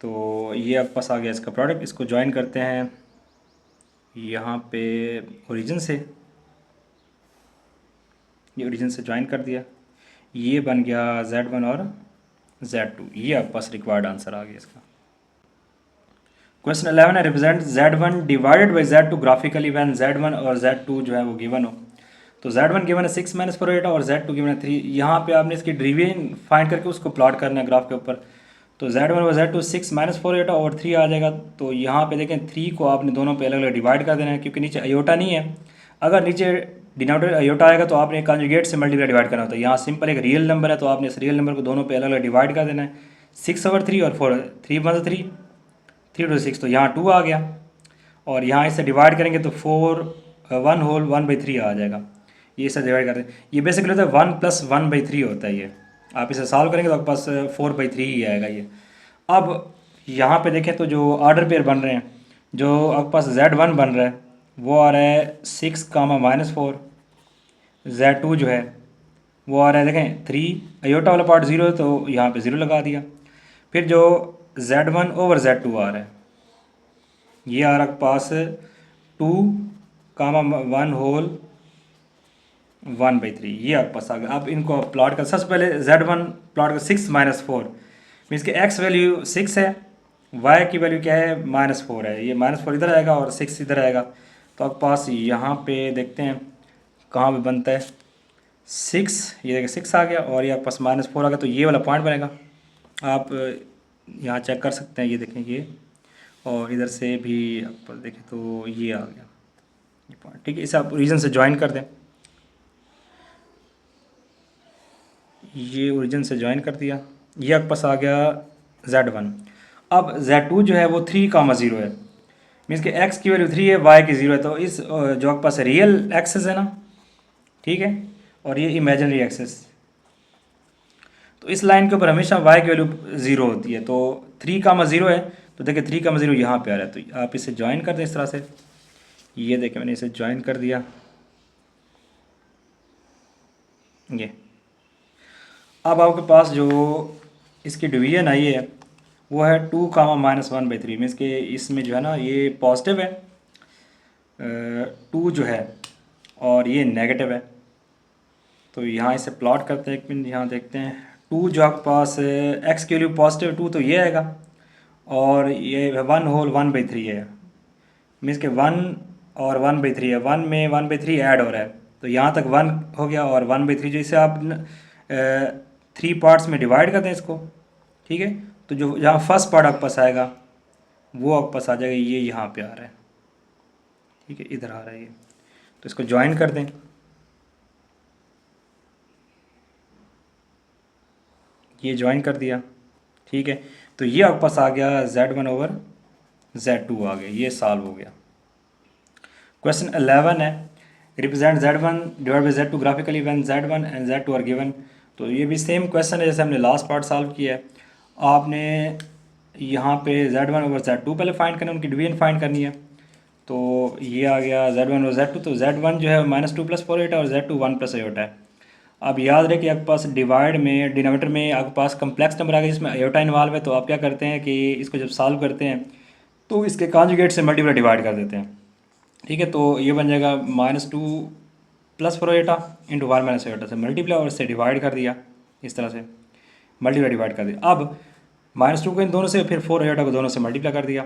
तो ये आपके पास आ गया इसका प्रोडक्ट, इसको ज्वाइन करते हैं यहाँ पे ओरिजिन से, ये ओरिजिन से ज्वाइन कर दिया, ये बन गया Z1 और Z2, ये आपके पास रिक्वायर्ड आंसर आ गया इसका। क्वेश्चन 11 है, represent Z1 divided by Z2 graphically when Z1 और Z2 जो है वो गिवन हो। तो Z1 गिवन है 6 माइनस 4 एटा और Z2 गिवन है 3। यहाँ पे आपने इसकी डेरिवेशन फाइंड करके उसको प्लॉट करना है ग्राफ के ऊपर। तो Z1 और Z2 6 माइनस 4 एटा और 3 आ जाएगा। तो यहाँ पे देखें 3 को आपने दोनों पे अलग अलग डिवाइड कर देना है, क्योंकि नीचे अयोटा नहीं है। अगर नीचे डिनोमिनेटर अयोटा आएगा तो आपने कॉन्जुगेट से मल्टीप्लाई डिवाइड करना होता है। यहाँ सिंपल एक रियल नंबर है तो आपने इस रियल नंबर को दोनों पे अलग अलग डिवाइड कर देना है। 6/3 और 4, 3 × 3 to 6, तो यहाँ 2 आ गया। और यहाँ इसे डिवाइड करेंगे तो 4 1 होल 1/3 आ जाएगा। ये इसे डिवाइड करते हैं, ये बेसिकली होता है 1 + 1/3 होता है। ये आप इसे सॉल्व करेंगे तो आपके पास 4/3 ही आएगा ये। अब यहाँ पे देखें तो जो ऑर्डर पेयर बन रहे हैं, जो आपके पास Z1 बन रहा है वो आ रहा है 6, -4। Z2 जो है वो आ रहा है देखें 3, अयोटा वाला पार्ट 0 है तो यहाँ पे 0 लगा दिया। फिर जो Z1/Z2 आ रहा है ये आ रहा है पास 2, 1 होल 1/3, ये आपके पास आ गया। अब इनको प्लॉट कर, सबसे पहले Z1 प्लॉट कर 6 - 4, मीन्स कि X वैल्यू 6 है, Y की वैल्यू क्या है -4 है। ये -4 इधर आएगा और 6 इधर आएगा। तो आपके पास यहाँ पे देखते हैं कहाँ पे बनता है 6, ये देखिए 6 आ गया और ये आपके पास -4 आ गया। तो ये वाला पॉइंट बनेगा, आप यहाँ चेक कर सकते हैं। ये देखें ये, और इधर से भी आप देखें तो ये आ गया ये पॉइंट, ठीक है। इसे आप रीजन से ज्वाइन कर दें, ये ओरिजिन से ज्वाइन कर दिया, ये आपके पास आ गया Z1। अब Z2 जो है वो 3, 0 है, मीन्स कि X की वैल्यू 3 है, Y की 0 है। तो इस जो आपके पास रियल एक्सेस है ना, ठीक है, और ये इमेजिनरी एक्सेस, तो इस लाइन के ऊपर हमेशा Y की वैल्यू 0 होती है। तो 3, 0 है, तो देखिए 3, 0 यहाँ पे आ रहा है। तो आप इसे ज्वाइन कर दें इस तरह से, ये देखें मैंने इसे ज्वाइन कर दिया, ये। अब आपके पास जो इसकी डिवीजन आई है वो है 2, -1/3, मीन्स कि इसमें जो है ना ये पॉजिटिव है 2 जो है और ये नेगेटिव है। तो यहाँ इसे प्लॉट करते हैं, एक मिनट यहाँ देखते हैं। 2 जो आपके पास X की वैल्यू पॉजिटिव 2 तो ये आएगा, और ये 1 होल 1/3 है, मीन्स कि 1 और 1/3 है, 1 में 1/3 ऐड हो रहा है। तो यहाँ तक 1 हो गया और 1/3 जो इसे आप 3 पार्ट्स में डिवाइड कर दें इसको, ठीक है। तो जो यहाँ फर्स्ट पार्ट आपके पास आएगा वो आपके पास आ जाएगा, ये यहाँ पे आ रहा है, ठीक है, इधर आ रहा है ये। तो इसको ज्वाइन कर दें, ये ज्वाइन कर दिया, ठीक है। तो ये आपके पास आ गया Z1/Z2 आ गया, ये सॉल्व हो गया। क्वेश्चन 11 है, represent Z1 divide by Z2 graphically when Z1 and Z2 are given. तो ये भी सेम क्वेश्चन है जैसे हमने लास्ट पार्ट सॉल्व किया है। आपने यहाँ पे Z1/Z2 पहले फाइंड करना है, उनकी डिवीजन फाइंड करनी है। तो ये आ गया Z1/Z2, तो Z1 जो है -2 + 4 8 और Z2 1 + 8 है। अब याद रहे कि आपके पास डिवाइड में डिनोमिनेटर में आपके पास कम्प्लेक्स नंबर आ गया जिसमें अयोटा इन्वॉल्व है। तो आप क्या करते हैं कि इसको जब सॉल्व करते हैं तो इसके कॉन्जुगेट से मल्टीप्लाई डिवाइड कर देते हैं, ठीक है। तो ये बन जाएगा -2 + 4 एटा इंटू 1 - एटा से मल्टीप्लाई और इससे डिवाइड कर दिया, इस तरह से मल्टीप्लाई डिवाइड कर दिया। अब -2 को इन दोनों से, फिर 4 एटा को दोनों से मल्टीप्लाई कर दिया।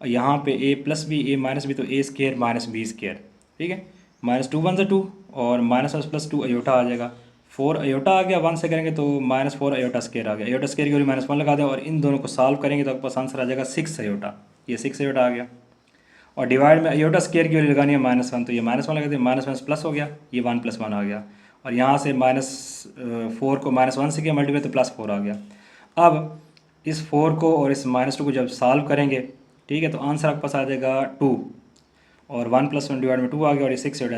यहाँ पे a + b a - b तो a² - b², ठीक है। -2 1 से 2 और -2 अयोटा आ जाएगा, 4 अयोटा आ गया, 1 से करेंगे तो -4 अयोटा² आ गया। अयोटा² की वैल्यू -1 लगा दें और इन दोनों को सॉल्व करेंगे तो आपके पास आंसर आ जाएगा 6 अयोटा, ये 6 अयोटा आ गया। और डिवाइड में अयोटा² की वैल्यू लगानी है -1, तो ये -1 लगा दें, -1 प्लस हो गया, ये 1 + 1 आ गया। और यहाँ से -4 को -1 से किया मल्टीप्लाई तो +4 आ गया। अब इस 4 को और इस -2 को जब सॉल्व करेंगे, ठीक है, तो आंसर आपके पास आ जाएगा 2, और 1 + 1 डिवाइड में 2 आ गया और ये 6 अयोटा।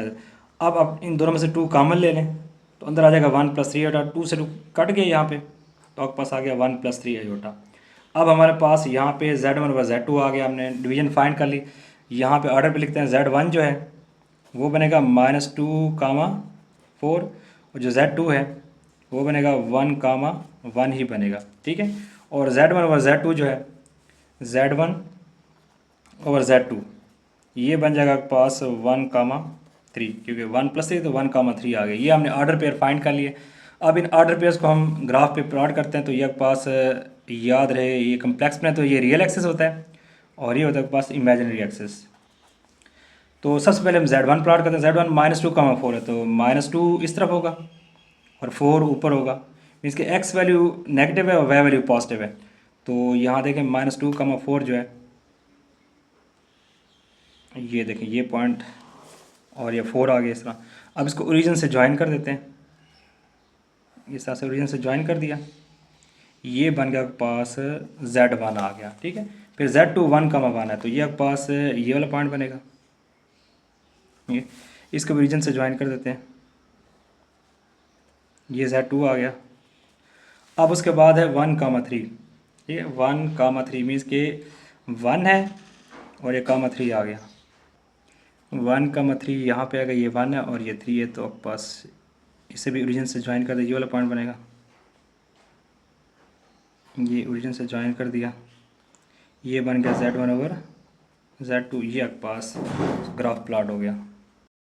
अब आप इन दोनों में से 2 कॉमन ले लें तो अंदर आ जाएगा 1 + 3 अयोटा, 2 से 2 कट गए यहाँ पे, तो आपके पास आ गया 1 + 3 अयोटा। अब हमारे पास यहाँ पे Z1/Z2 आ गया, हमने डिवीजन फाइंड कर ली। यहाँ पे ऑर्डर पे लिखते हैं, Z1 जो है वो बनेगा -2, 4, और जो Z2 है वो बनेगा 1, 1 ही बनेगा, ठीक है। और Z1/Z2 जो है Z1/Z2 ये बन जाएगा आपके पास 1, 3, क्योंकि 1 + 3 तो 1, 3 आ गया। ये हमने ऑर्डर पेयर फाइंड कर लिए। अब इन ऑर्डर पेयर्स को हम ग्राफ पे प्लॉट करते हैं। तो ये आपके पास याद रहे, ये कम्प्लेक्स में तो ये रियल एक्सेस होता है और ये होता है आपके पास इमेजिनरी एक्सेस। तो सबसे पहले हम Z1 प्लॉट करते हैं। Z1 -2, 4 है, तो -2 इस तरफ होगा और 4 ऊपर होगा। मीन्स कि x वैल्यू नेगेटिव है और y वैल्यू पॉजिटिव है। तो यहाँ देखें -2, 4 जो है, ये देखें ये पॉइंट और ये 4 आ गया इस तरह। अब इसको ओरिजिन से ज्वाइन कर देते हैं, इस तरह से ओरिजिन से ज्वाइन कर दिया, ये बन गया पास Z1 आ गया, ठीक है। फिर Z2 1, 1 है, तो ये पास ये वाला पॉइंट बनेगा, ये इसको ओरिजिन से ज्वाइन कर देते हैं, ये Z2 आ गया। अब उसके बाद है 1, 3, ठीक है। 1, 3 मीन्स के 1 है और ये 3 आ गया। 1, 3 यहाँ पे आएगा, ये 1 है और ये 3 है, तो अब पास इसे भी ओरिजिन से ज्वाइन कर दिया, ये वाला पॉइंट बनेगा, ये ओरिजिन से ज्वाइन कर दिया, ये बन गया Z1 ओवर Z2, ये पास ग्राफ प्लॉट हो गया।